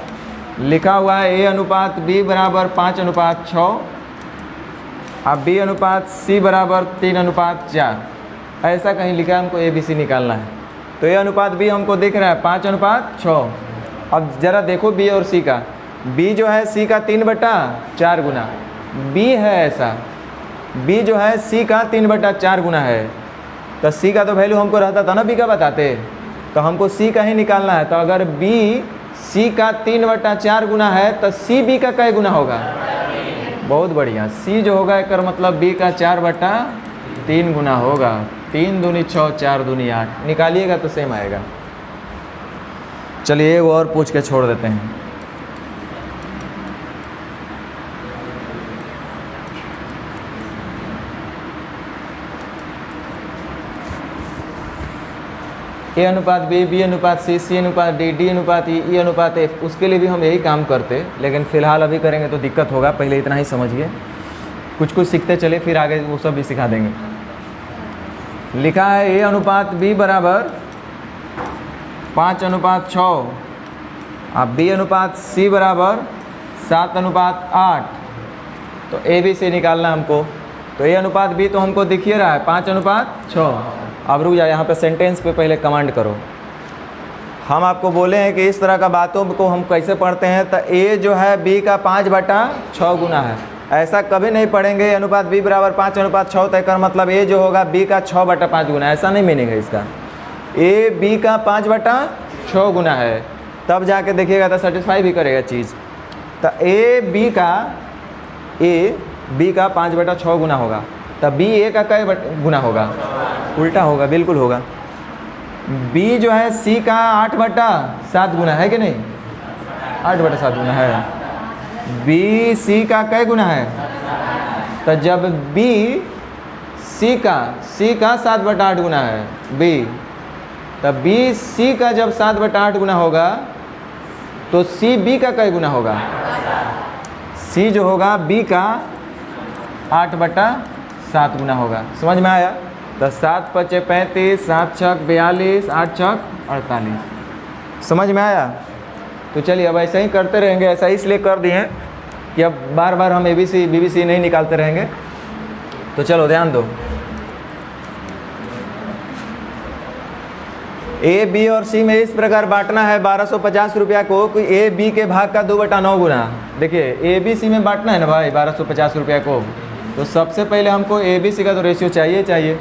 लिखा हुआ है a अनुपात b बराबर 5:6, अब b अनुपात c बराबर 3:4, ऐसा कहीं लिखा है, हमको a b c निकालना है। तो a अनुपात b हमको दिख रहा है 5:6। अब ज़रा देखो b और c का, b जो है c का 3/4 गुना, b है ऐसा, b जो है c का 3/4 गुना है, तो c का तो वैल्यू हमको रहता था ना b का बताते, तो हमको c का ही निकालना है। तो अगर b c का 3/4 गुना है तो c b का कै गुना होगा? बहुत बढ़िया, c जो होगा एक मतलब b का 4/3 गुना होगा। 3 दूनी 6, 4 दूनी 8, निकालिएगा तो सेम आएगा। चलिए एक और पूछ के छोड़ देते हैं। a अनुपात b, b अनुपात c, c अनुपात d, d अनुपात e, e अनुपात f, उसके लिए भी हम यही काम करते, लेकिन फ़िलहाल अभी करेंगे तो दिक्कत होगा, पहले इतना ही समझिए, कुछ कुछ सीखते चले, फिर आगे वो सब भी सिखा देंगे। लिखा है a अनुपात b बराबर 5:6, अब b अनुपात c बराबर 7:8, तो a b c निकालना हमको। तो a अनुपात b तो हमको दिख ही रहा है 5:6। अब रुक जाए, यहाँ पे सेंटेंस पे पहले कमांड करो। हम आपको बोले हैं कि इस तरह का बातों को हम कैसे पढ़ते हैं, तो a जो है b का 5/6 गुना है, ऐसा कभी नहीं पढ़ेंगे अनुपात b बराबर 5:6, तो इसका मतलब a जो होगा b का 6/5 गुना, ऐसा नहीं मीनिंग है इसका। a b का 5/6 गुना है, तब जाके देखिएगा तो सेटिस्फाई भी करेगा चीज़। तो a b का 5/6 गुना होगा, तब b a का कै गुना होगा? उल्टा होगा, बिल्कुल होगा। b जो है c का 8/7 गुना है कि नहीं? 8/7 गुना है। b c का कै गुना है? तो जब b c का 7/8 गुना है b, तब b c का जब 7/8 गुना होगा तो c b का कै गुना होगा? c जो होगा b का 8/7 गुना होगा। समझ में आया? तो 7×5 = 35, 7×6 = 42, 8×6 = 48। समझ में आया? तो चलिए अब ऐसा ही करते रहेंगे, ऐसा इसलिए कर दिए कि अब बार बार हम ABC BBC नहीं निकालते रहेंगे। तो चलो ध्यान दो, A B और C में इस प्रकार बांटना है 1250 रुपया को, कि A B के भाग का 2/9 गुना। देखिए A B C में बांटना है ना भाई 1250 रुपया को, तो सबसे पहले हमको A B C का तो रेशियो चाहिए।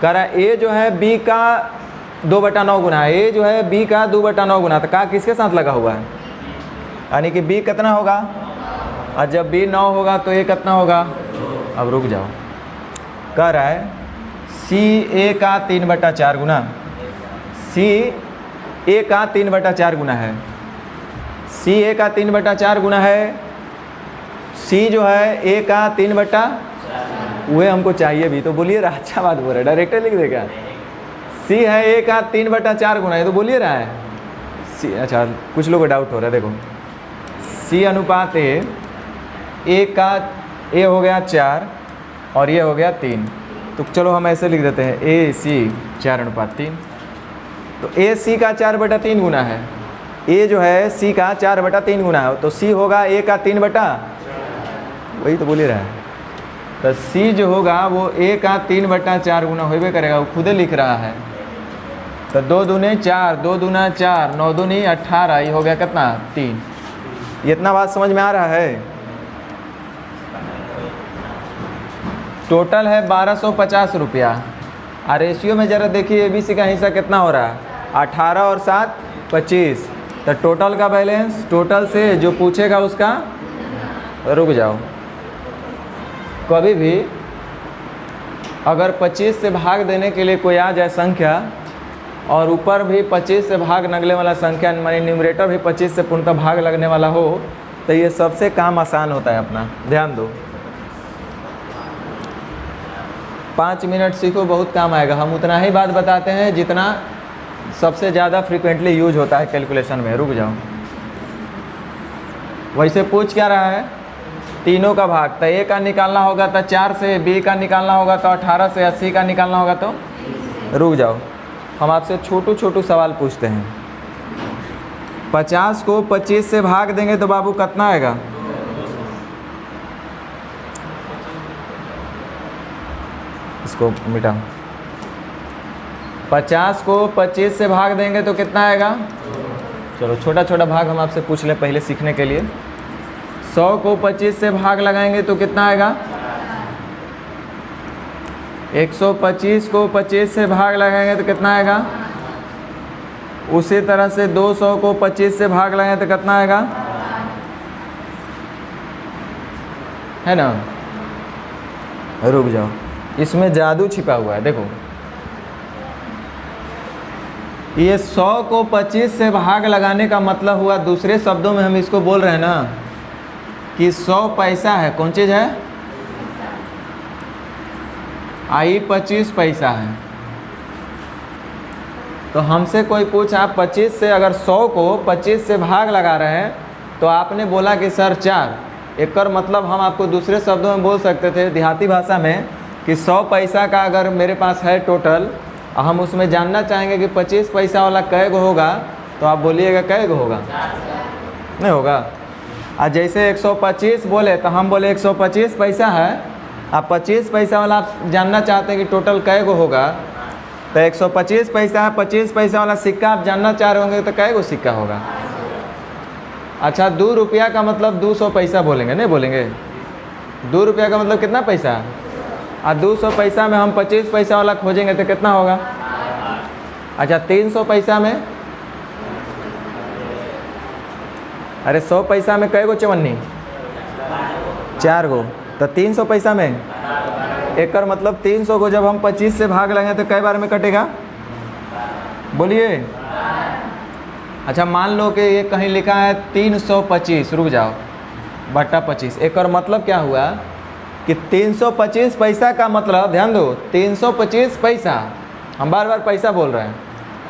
कह रहा है A जो है B का 2/9 गुना है, A जो है B का 2/9 गुना, तो का किसके साथ लगा हुआ है? यानी कि B कितना होगा, और जब B 9 होगा तो A कितना होगा? अब रुक जाओ, कह रहा है C A का 3/4 गुना, C A का 3/4 गुना है, C A का 3/4 गुना है, C जो है A का 3/, वह हमको चाहिए भी, तो बोलिए रहा, अच्छा बात बोल रहे, डायरेक्टर लिख देगा। C है A का 3/4 गुना, ये तो बोलिए रहा है C। अच्छा कुछ लोगों को डाउट हो रहा है, देखो C अनुपात A का A हो गया 4 और ये हो गया 3, तो चलो हम ऐसे लिख देते हैं A C 4:3। तो A C का 4/3 गुना है, A जो है C का 4/3 गुना है, तो C होगा A का 3/, वही तो बोल ही रहा है। तो C जो होगा वो A का 3/4 गुना होबे करेगा, वो खुदे लिख रहा है। तो 2 दूने 4, 2 दूना 4, 9 दूनी 18, ये हो गया कितना? 3। इतना बात समझ में आ रहा है? टोटल है 1250 रुपया। और रेशियो में ज़रा देखिए ABC का हिस्सा कितना हो रहा है, 18 और 7 25। तो टोटल का बैलेंस, टोटल से जो पूछेगा उसका, रुक जाओ, कभी भी अगर 25 से भाग देने के लिए कोई आ जाए संख्या और ऊपर भी 25 से भाग लगने वाला संख्या, मानी न्यूमरेटर भी 25 से पूर्णतः भाग लगने वाला हो, तो ये सबसे काम आसान होता है अपना। ध्यान दो, 5 मिनट सीखो, बहुत काम आएगा। हम उतना ही बात बताते हैं जितना सबसे ज़्यादा फ्रीक्वेंटली यूज होता है कैलकुलेशन में। रुक जाओ, वैसे पूछ क्या रहा है, तीनों का भाग, तो A का निकालना होगा तो 4 से, B का निकालना होगा तो 18 से, 80 का निकालना होगा तो, रुक जाओ, हम आपसे छोटू सवाल पूछते हैं। 50 को 25 से भाग देंगे तो बाबू कितना आएगा? इसको मिटाओ। 50 को 25 से भाग देंगे तो कितना आएगा? चलो छोटा छोटा भाग हम आपसे पूछ लें पहले सीखने के लिए। 100 को 25 से भाग लगाएंगे तो कितना आएगा? 125 को 25 से भाग लगाएंगे तो कितना आएगा? उसी तरह से 200 को 25 से भाग लगाएंगे तो कितना आएगा? है ना? रुक जाओ, इसमें जादू छिपा हुआ है। देखो, ये 100 को 25 से भाग लगाने का मतलब हुआ, दूसरे शब्दों में हम इसको बोल रहे हैं ना कि 100 पैसा है। कौन चीज़ है? आई 25 पैसा है। तो हमसे कोई पूछा 25 से, अगर 100 को 25 से भाग लगा रहे हैं तो आपने बोला कि सर 4। एक और मतलब हम आपको दूसरे शब्दों में बोल सकते थे देहाती भाषा में कि 100 पैसा का अगर मेरे पास है टोटल, हम उसमें जानना चाहेंगे कि 25 पैसा वाला कै गो होगा, तो आप बोलिएगा कै गो होगा? नहीं होगा। और जैसे 125 बोले तो हम बोले 125 पैसा है, आप 25 पैसा वाला आप जानना चाहते हैं कि टोटल कै गो होगा, तो 125 पैसा है, 25 पैसा वाला सिक्का आप जानना चाह रहे होंगे तो कै गो सिक्का होगा? अच्छा, 2 रुपया का मतलब 200 पैसा बोलेंगे, नहीं बोलेंगे? 2 रुपया का मतलब कितना पैसा? और 200 पैसा में हम 25 पैसा वाला खोजेंगे तो कितना होगा? अच्छा, 300 पैसा में, अरे 100 पैसा में कै गो चवन्नी? 4 गो। तो 300 पैसा में, एक और मतलब 300 को जब हम 25 से भाग लेंगे तो कै बार में कटेगा? बोलिए। अच्छा, मान लो कि ये कहीं लिखा है 325, रुक जाओ, बटा 25। एक और मतलब क्या हुआ कि 325 पैसा का मतलब, ध्यान दो, 325 पैसा, हम बार बार पैसा बोल रहे हैं,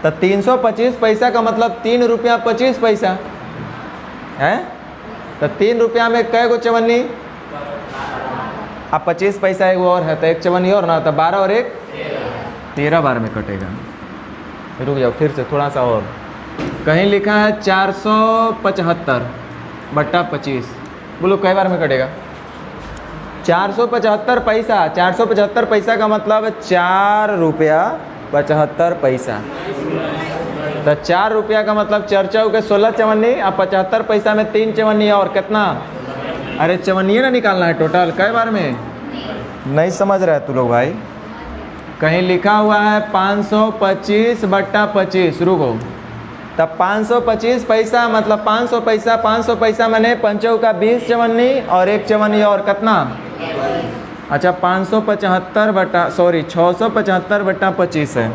तो 325 पैसा का मतलब 3 रुपया 25 पैसा है। तो 3 रुपया में कै गो चवन्नी? अब 25 पैसा एक और है तो एक चवन्नी और ना, तो 12 और 1 13 बार में कटेगा। रुक जाओ, फिर से थोड़ा सा और, कहीं लिखा है 475 बटा 25, बोलो कै बार में कटेगा? 475 पैसा। 475 पैसा का मतलब 4 रुपया 75 पैसा। तो 4 रुपया का मतलब 4 चौके 16 चवन्नी, अब 75 पैसा में 3 चवन्नी और कितना? अरे चवन्नी ना निकालना है टोटल, कै बार में? नहीं समझ रहे तू लोग भाई। कहीं लिखा हुआ है 525 बटा 25, रुको, तब 525 पैसा मतलब 500 पैसा, 500 पैसा मैंने 5 का 20 चवन्नी और 1 चवन्नी और कितना? अच्छा, 575 बटा 675 बटा 25 है।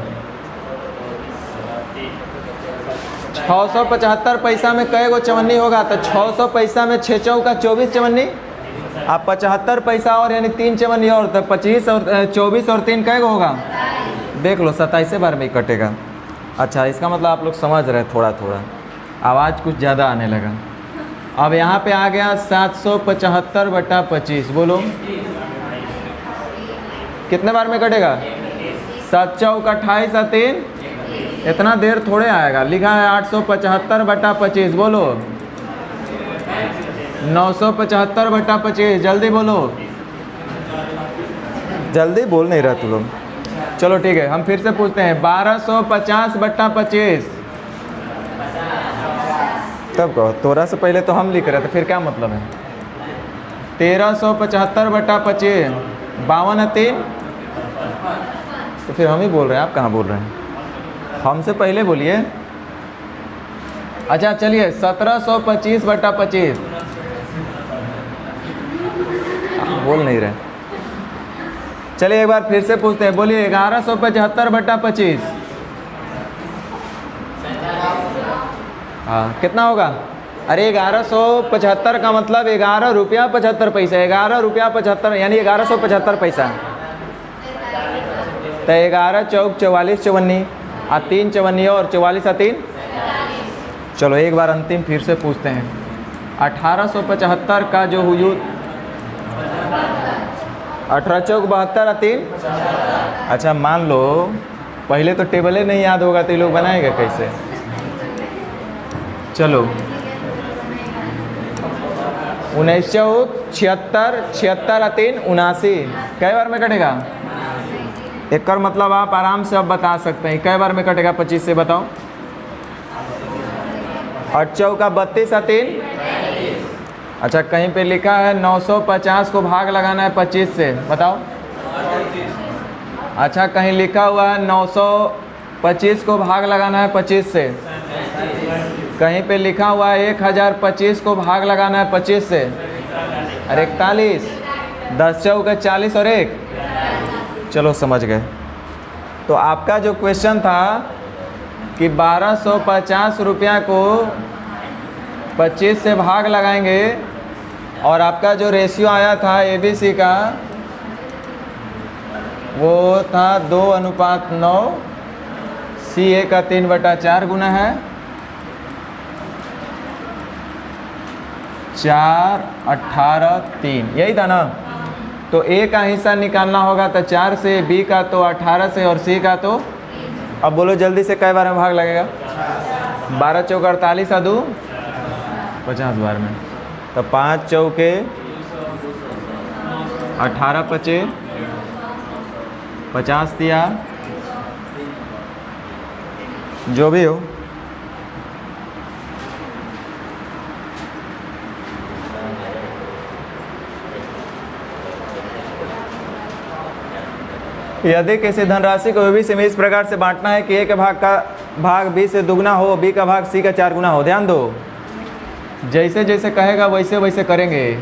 675 पैसा में कै गो चवन्नी होगा? तो 600 पैसा में 6 चौका 24 चवन्नी, आप 75 पैसा और यानी 3 चवन्नी और, तो 25 और 24 और 3 कै गो होगा? देख लो, 27 बार में ही कटेगा। अच्छा, इसका मतलब आप लोग समझ रहे हैं, थोड़ा थोड़ा आवाज़ कुछ ज़्यादा आने लगा। अब यहाँ पे आ गया 775 बटा 25, बोलो कितने बार में कटेगा? 7 चौका 28 और 3, इतना देर थोड़े आएगा। लिखा है 875 बटा 25, बोलो 975 बटा 25, जल्दी बोलो। जल्दी बोल नहीं रहा तू लोग। चलो ठीक है, हम फिर से पूछते हैं 1250 बटा 25। तब कहो, तोरा से पहले तो हम लिख रहे थे, फिर क्या मतलब है? 1375 बटा 25, 52 3, तो फिर हम ही बोल रहे हैं, आप कहाँ बोल रहे हैं? हमसे पहले बोलिए। अच्छा चलिए 1725/25, बोल नहीं रहे। चलिए एक बार फिर से पूछते हैं, बोलिए 1175/25। हाँ कितना होगा? अरे 1175 का मतलब 11 रुपया 75 पैसा, 11 रुपया 75 यानी 1175 पैसा। तो 11 चौक 44 चवन्नी, 3 चवन्नी और 44 3। चलो एक बार अंतिम फिर से पूछते हैं, 1875 का जो हुजूर 18 चौक 72 3। अच्छा मान लो पहले तो टेबल नहीं याद होगा तो ये लोग बनाएगा कैसे? चलो 19 चौक 76, 76 3 79, कई बार में कटेगा? एक कर मतलब आप आराम से अब बता सकते हैं कई बार में कटेगा 25 से, बताओ। 8 चौका 32 3। अच्छा कहीं पे लिखा है 950 को भाग लगाना है 25 से, बताओ। अच्छा कहीं लिखा हुआ है 925 को भाग लगाना है 25 से, कहीं पे लिखा हुआ है 1025 को भाग लगाना है 25 से, अरे 41, 10 चौका 40 और 1। चलो समझ गए। तो आपका जो क्वेश्चन था कि 1250 रुपया को 25 से भाग लगाएंगे और आपका जो रेशियो आया था ABC का वो था 2:9, CA का 3/4 गुना है 4, 18, 3, यही था ना। तो A का हिस्सा निकालना होगा तो 4 से, B का तो 18 से और C का तो, अब बोलो जल्दी से कई बार में भाग लगेगा? 12 चौक 48 2 50 बार में, तो 5 चौके 18 5 50 दिया, जो भी हो। यदि किसी धनराशि को ABC में इस प्रकार से बांटना है कि A के भाग का भाग B से दुगना हो, B का भाग C का 4 गुना हो। ध्यान दो, जैसे जैसे कहेगा वैसे वैसे करेंगे।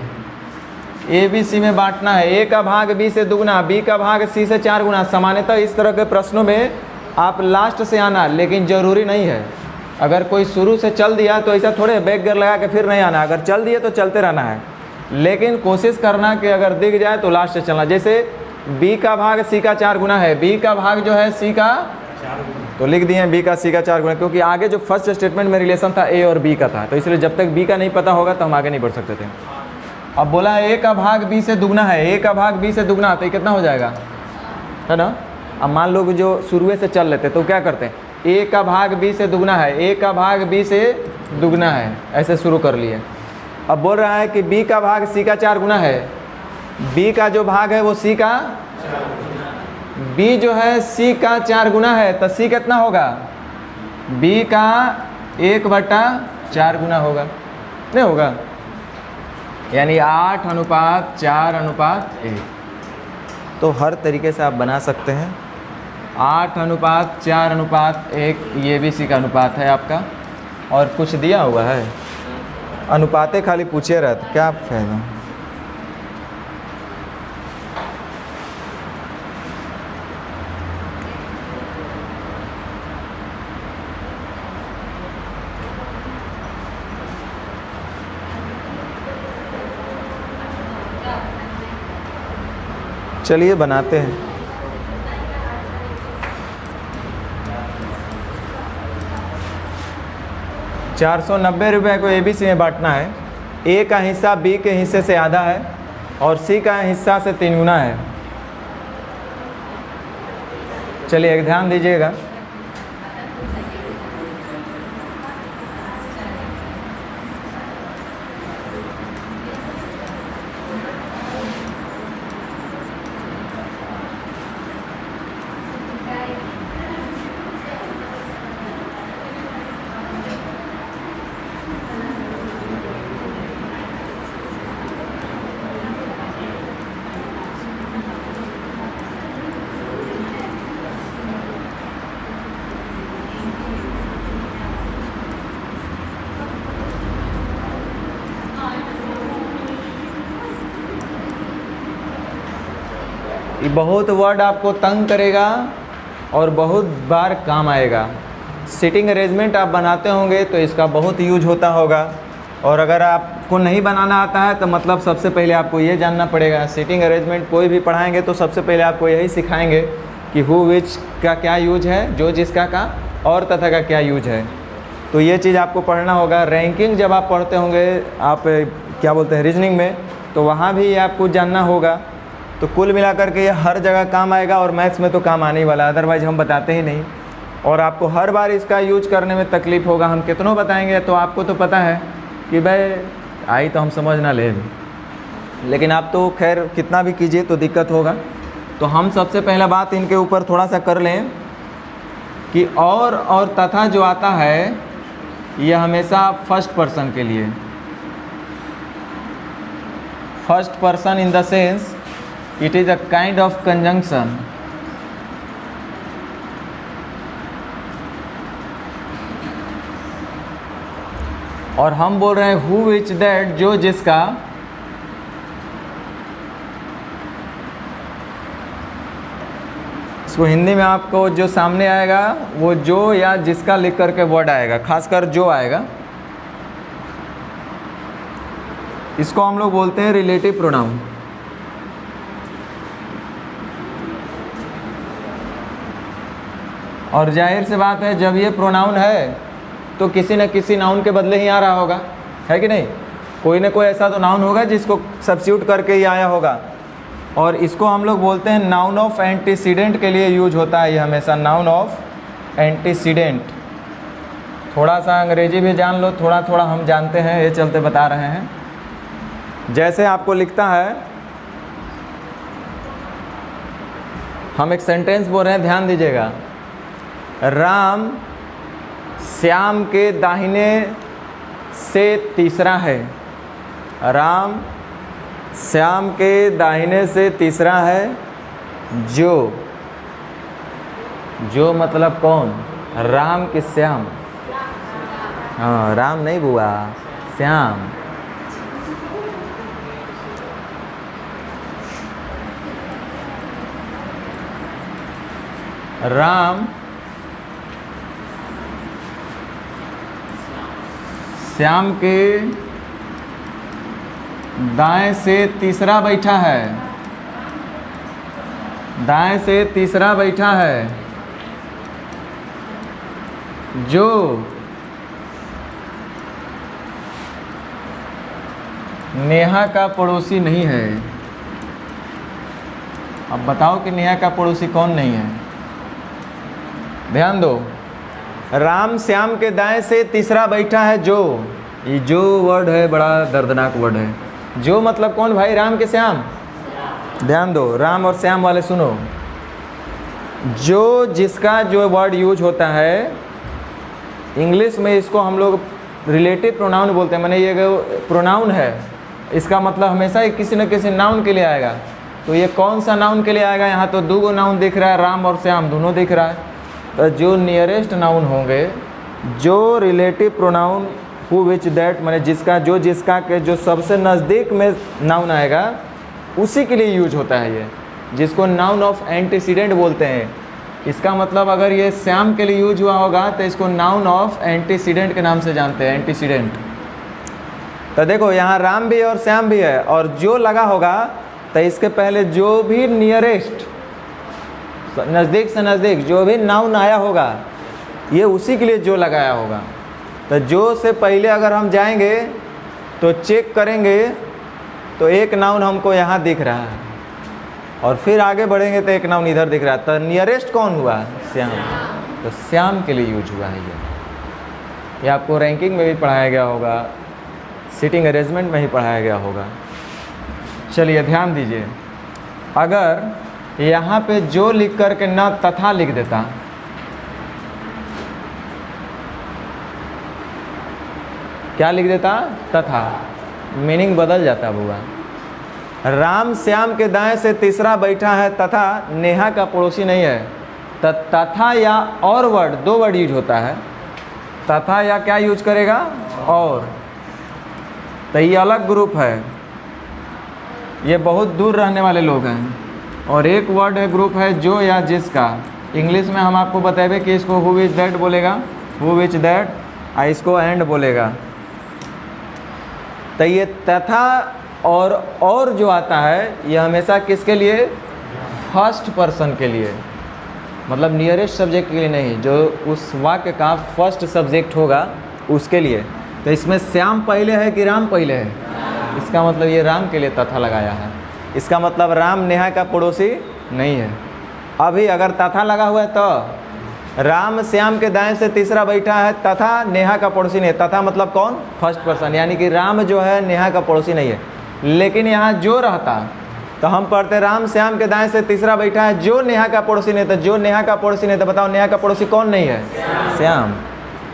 ABC में बांटना है, A का भाग B से दुगना, B का भाग C से 4 गुना। सामान्यतः इस तरह के प्रश्नों में आप लास्ट से आना, लेकिन ज़रूरी नहीं है। अगर कोई शुरू से चल दिया तो ऐसा थोड़े बैक गियर लगा के फिर नहीं आना, अगर चल दिए तो चलते रहना है, लेकिन कोशिश करना कि अगर दिख जाए तो लास्ट से चलना। जैसे B का भाग C का 4 गुना है, B का भाग जो है C का, तो लिख दिए B का C का 4 गुना, क्योंकि आगे जो फर्स्ट स्टेटमेंट में रिलेशन था A और B का था, तो इसलिए जब तक B का नहीं पता होगा तो हम आगे नहीं बढ़ सकते थे। अब बोला A का भाग B से दुगना है, A का भाग B से दुगना, तो ये कितना हो जाएगा, है ना। अब मान लो जो शुरू से चल लेते तो क्या करते हैं, A का भाग B से दुगना है, A का भाग B से दुगना है, ऐसे शुरू कर लिए। अब बोल रहा है कि B का भाग C का 4 गुना है, B का जो भाग है वो C का, B जो है C का 4 गुना है, तो C कितना होगा, B का 1/4 गुना होगा, नहीं होगा, यानी 8:4:1। तो हर तरीके से आप बना सकते हैं। 8:4:1 ये भी C का अनुपात है आपका, और कुछ दिया हुआ है, अनुपातें खाली पूछे रहते, क्या फायदा। चलिए बनाते हैं। ₹490 को ABC में बांटना है। A का हिस्सा B के हिस्से से आधा है और C का हिस्सा से 3 गुना है। चलिए एक ध्यान दीजिएगा, कि बहुत वर्ड आपको तंग करेगा और बहुत बार काम आएगा। सीटिंग अरेंजमेंट आप बनाते होंगे तो इसका बहुत यूज होता होगा, और अगर आपको नहीं बनाना आता है तो मतलब सबसे पहले आपको ये जानना पड़ेगा। सीटिंग अरेंजमेंट कोई भी पढ़ाएंगे तो सबसे पहले आपको यही सिखाएंगे कि हु विच का क्या यूज है, जो जिसका का, और तथा का क्या यूज है। तो ये चीज़ आपको पढ़ना होगा। रैंकिंग जब आप पढ़ते होंगे, आप क्या बोलते हैं, रीजनिंग में, तो वहाँ भी ये आपको जानना होगा। तो कुल मिलाकर के ये हर जगह काम आएगा, और मैथ्स में तो काम आने ही वाला है, अदरवाइज़ हम बताते ही नहीं। और आपको हर बार इसका यूज करने में तकलीफ़ होगा। हम कितनों बताएंगे तो आपको तो पता है कि भाई आई तो हम समझ ना ले, लेकिन आप तो खैर कितना भी कीजिए तो दिक्कत होगा। तो हम सबसे पहला बात इनके ऊपर थोड़ा सा कर लें कि और तथा जो आता है ये हमेशा फर्स्ट पर्सन के लिए, first person in the sense it is a kind of conjunction. और हम बोल रहे हैं हु विच दैट, जो जिसका। इसको हिंदी में आपको जो सामने आएगा वो जो या जिसका लिख करके वर्ड आएगा, खासकर जो आएगा, इसको हम लोग बोलते हैं रिलेटिव प्रोनाउन। और जाहिर सी बात है जब ये प्रोनाउन है तो किसी न किसी नाउन के बदले ही आ रहा होगा, है कि नहीं। कोई ना कोई ऐसा तो नाउन होगा जिसको सब्स्टिट्यूट करके ही आया होगा। और इसको हम लोग बोलते हैं नाउन ऑफ एंटीसीडेंट के लिए यूज होता है ये हमेशा, नाउन ऑफ एंटीसीडेंट। थोड़ा सा अंग्रेजी भी जान लो, थोड़ा थोड़ा हम जानते हैं, ये चलते बता रहे हैं। जैसे आपको लिखता है, हम एक सेंटेंस बोल रहे हैं, ध्यान दीजिएगा। राम श्याम के दाहिने से तीसरा है। राम श्याम के दाहिने से तीसरा है। जो मतलब कौन, राम कि श्याम? हाँ, राम नहीं बुआ, श्याम। राम श्याम के दाएं से तीसरा बैठा है। दाएं से तीसरा बैठा है। जो नेहा का पड़ोसी नहीं है। अब बताओ कि नेहा का पड़ोसी कौन नहीं है? ध्यान दो। राम श्याम के दाएं से तीसरा बैठा है जो। ये जो वर्ड है बड़ा दर्दनाक वर्ड है। जो मतलब कौन भाई? राम के श्याम। ध्यान दो, राम और श्याम वाले सुनो। जो जिसका जो वर्ड यूज होता है इंग्लिश में, इसको हम लोग रिलेटिव प्रोनाउन बोलते हैं। माने ये प्रोनाउन है, इसका मतलब हमेशा ही किसी न किसी नाउन के लिए आएगा। तो ये कौन सा नाउन के लिए आएगा? यहाँ तो दो गो नाउन दिख रहा है, राम और श्याम दोनों दिख रहा है। तो जो नियरेस्ट नाउन होंगे, जो relative pronoun who which that, माने जिसका जो जिसका के जो सबसे नज़दीक में नाउन आएगा उसी के लिए यूज होता है ये, जिसको नाउन ऑफ एंटीसीडेंट बोलते हैं। इसका मतलब अगर ये श्याम के लिए यूज हुआ होगा तो इसको नाउन ऑफ एंटीसीडेंट के नाम से जानते हैं, एंटीसीडेंट। तो देखो यहाँ राम भी और श्याम भी है, और जो लगा होगा तो इसके पहले जो भी नियरेस्ट, नज़दीक से नज़दीक जो भी नाउन आया होगा ये उसी के लिए जो लगाया होगा। तो जो से पहले अगर हम जाएंगे तो चेक करेंगे तो एक नाउन हमको यहाँ दिख रहा है, और फिर आगे बढ़ेंगे तो एक नाउन इधर दिख रहा है। तो नियरेस्ट कौन हुआ? श्याम। तो श्याम के लिए यूज हुआ है ये आपको रैंकिंग में भी पढ़ाया गया होगा, सीटिंग अरेंजमेंट में ही पढ़ाया गया होगा। चलिए ध्यान दीजिए, अगर यहाँ पे जो लिख कर के न तथा लिख देता, क्या लिख देता? तथा, मीनिंग बदल जाता बुआ। राम श्याम के दाएं से तीसरा बैठा है तथा नेहा का पड़ोसी नहीं है। तथा या और वर्ड, दो वर्ड यूज होता है। तथा या क्या यूज करेगा? और। तो ये अलग ग्रुप है, ये बहुत दूर रहने वाले लोग हैं। और एक वर्ड है ग्रुप है जो या जिसका। इंग्लिश में हम आपको बताएंगे कि इसको हु विच दैट बोलेगा, हु विच दैट, इसको एंड बोलेगा। तो ये तथा और जो आता है ये हमेशा किसके लिए, फर्स्ट पर्सन के लिए, मतलब नियरेस्ट सब्जेक्ट के लिए नहीं, जो उस वाक्य का फर्स्ट सब्जेक्ट होगा उसके लिए। तो इसमें श्याम पहले है कि राम पहले है, इसका मतलब ये राम के लिए तथा लगाया है। इसका मतलब राम नेहा का पड़ोसी नहीं है। अभी अगर तथा लगा हुआ है तो राम श्याम के दाएं से तीसरा बैठा है, तथा नेहा का पड़ोसी नहीं है। तथा मतलब कौन, फर्स्ट पर्सन, यानी कि राम जो है नेहा का पड़ोसी नहीं है। लेकिन यहाँ जो रहता तो हम पढ़ते राम श्याम के दाएं से तीसरा बैठा है जो नेहा का पड़ोसी नहीं। तो जो नेहा का पड़ोसी नहीं, तो बताओ नेहा का पड़ोसी कौन नहीं है, श्याम।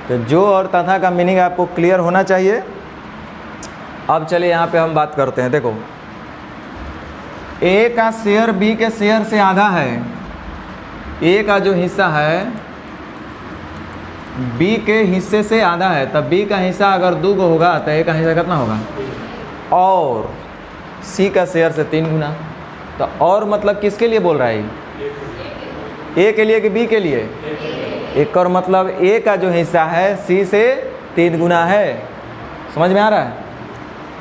तो जो और तथा का मीनिंग आपको क्लियर होना चाहिए। अब चलिए यहाँ पे हम बात करते हैं। देखो ए का शेयर बी के शेयर से आधा है, ए का जो हिस्सा है बी के हिस्से से आधा है, तब बी का हिस्सा अगर 2 गो होगा तो ए का हिस्सा कितना होगा, और सी का शेयर से 3 गुना। तो और मतलब किसके लिए बोल रहा है, ए के लिए कि बी के लिए, एक और मतलब ए का जो हिस्सा है सी से 3 गुना है। समझ में आ रहा है।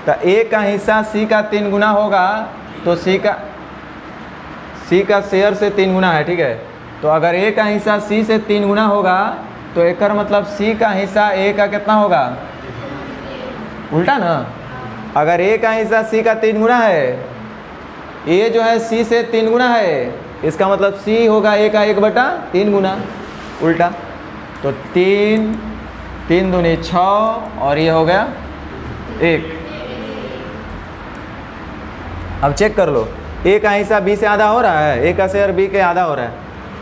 तो ए का हिस्सा सी का 3 गुना होगा तो सी का शेयर से 3 गुना है, ठीक है। तो अगर ए का हिस्सा सी से 3 गुना होगा तो एक और मतलब सी का हिस्सा ए का कितना होगा, उल्टा ना। अगर ए का हिस्सा सी का 3 गुना है, ए जो है सी से 3 गुना है, इसका मतलब सी होगा ए का 1/3 गुना, उल्टा। तो 3 दूनी 6 और ये हो गया 1। अब चेक कर लो, ए का हिस्सा बी से आधा हो रहा है, ए का शेयर बी के आधा हो रहा है,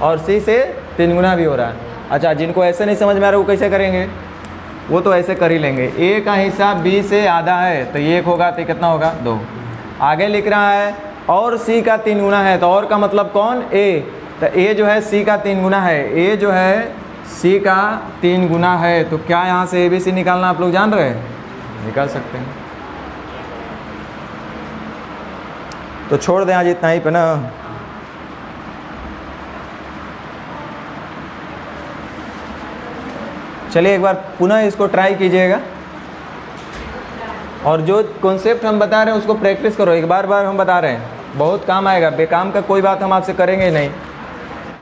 और सी से 3 गुना भी हो रहा है। अच्छा, जिनको ऐसे नहीं समझ में आ रहा वो कैसे करेंगे, वो तो ऐसे कर ही लेंगे। ए का हिस्सा बी से आधा है तो ये 1 होगा तो कितना होगा 2। आगे लिख रहा है और सी का 3 गुना है, तो और का मतलब कौन, ए। तो ए जो है सी का 3 गुना है, ए जो है सी का 3 गुना है। तो क्या यहाँ से ABC निकालना आप लोग जान रहे हैं, निकाल सकते हैं। तो छोड़ दें आज इतना ही पे ना। चलिए एक बार पुनः इसको ट्राई कीजिएगा, और जो कॉन्सेप्ट हम बता रहे हैं उसको प्रैक्टिस करो। एक बार हम बता रहे हैं, बहुत काम आएगा। बेकाम का कोई बात हम आपसे करेंगे ही नहीं।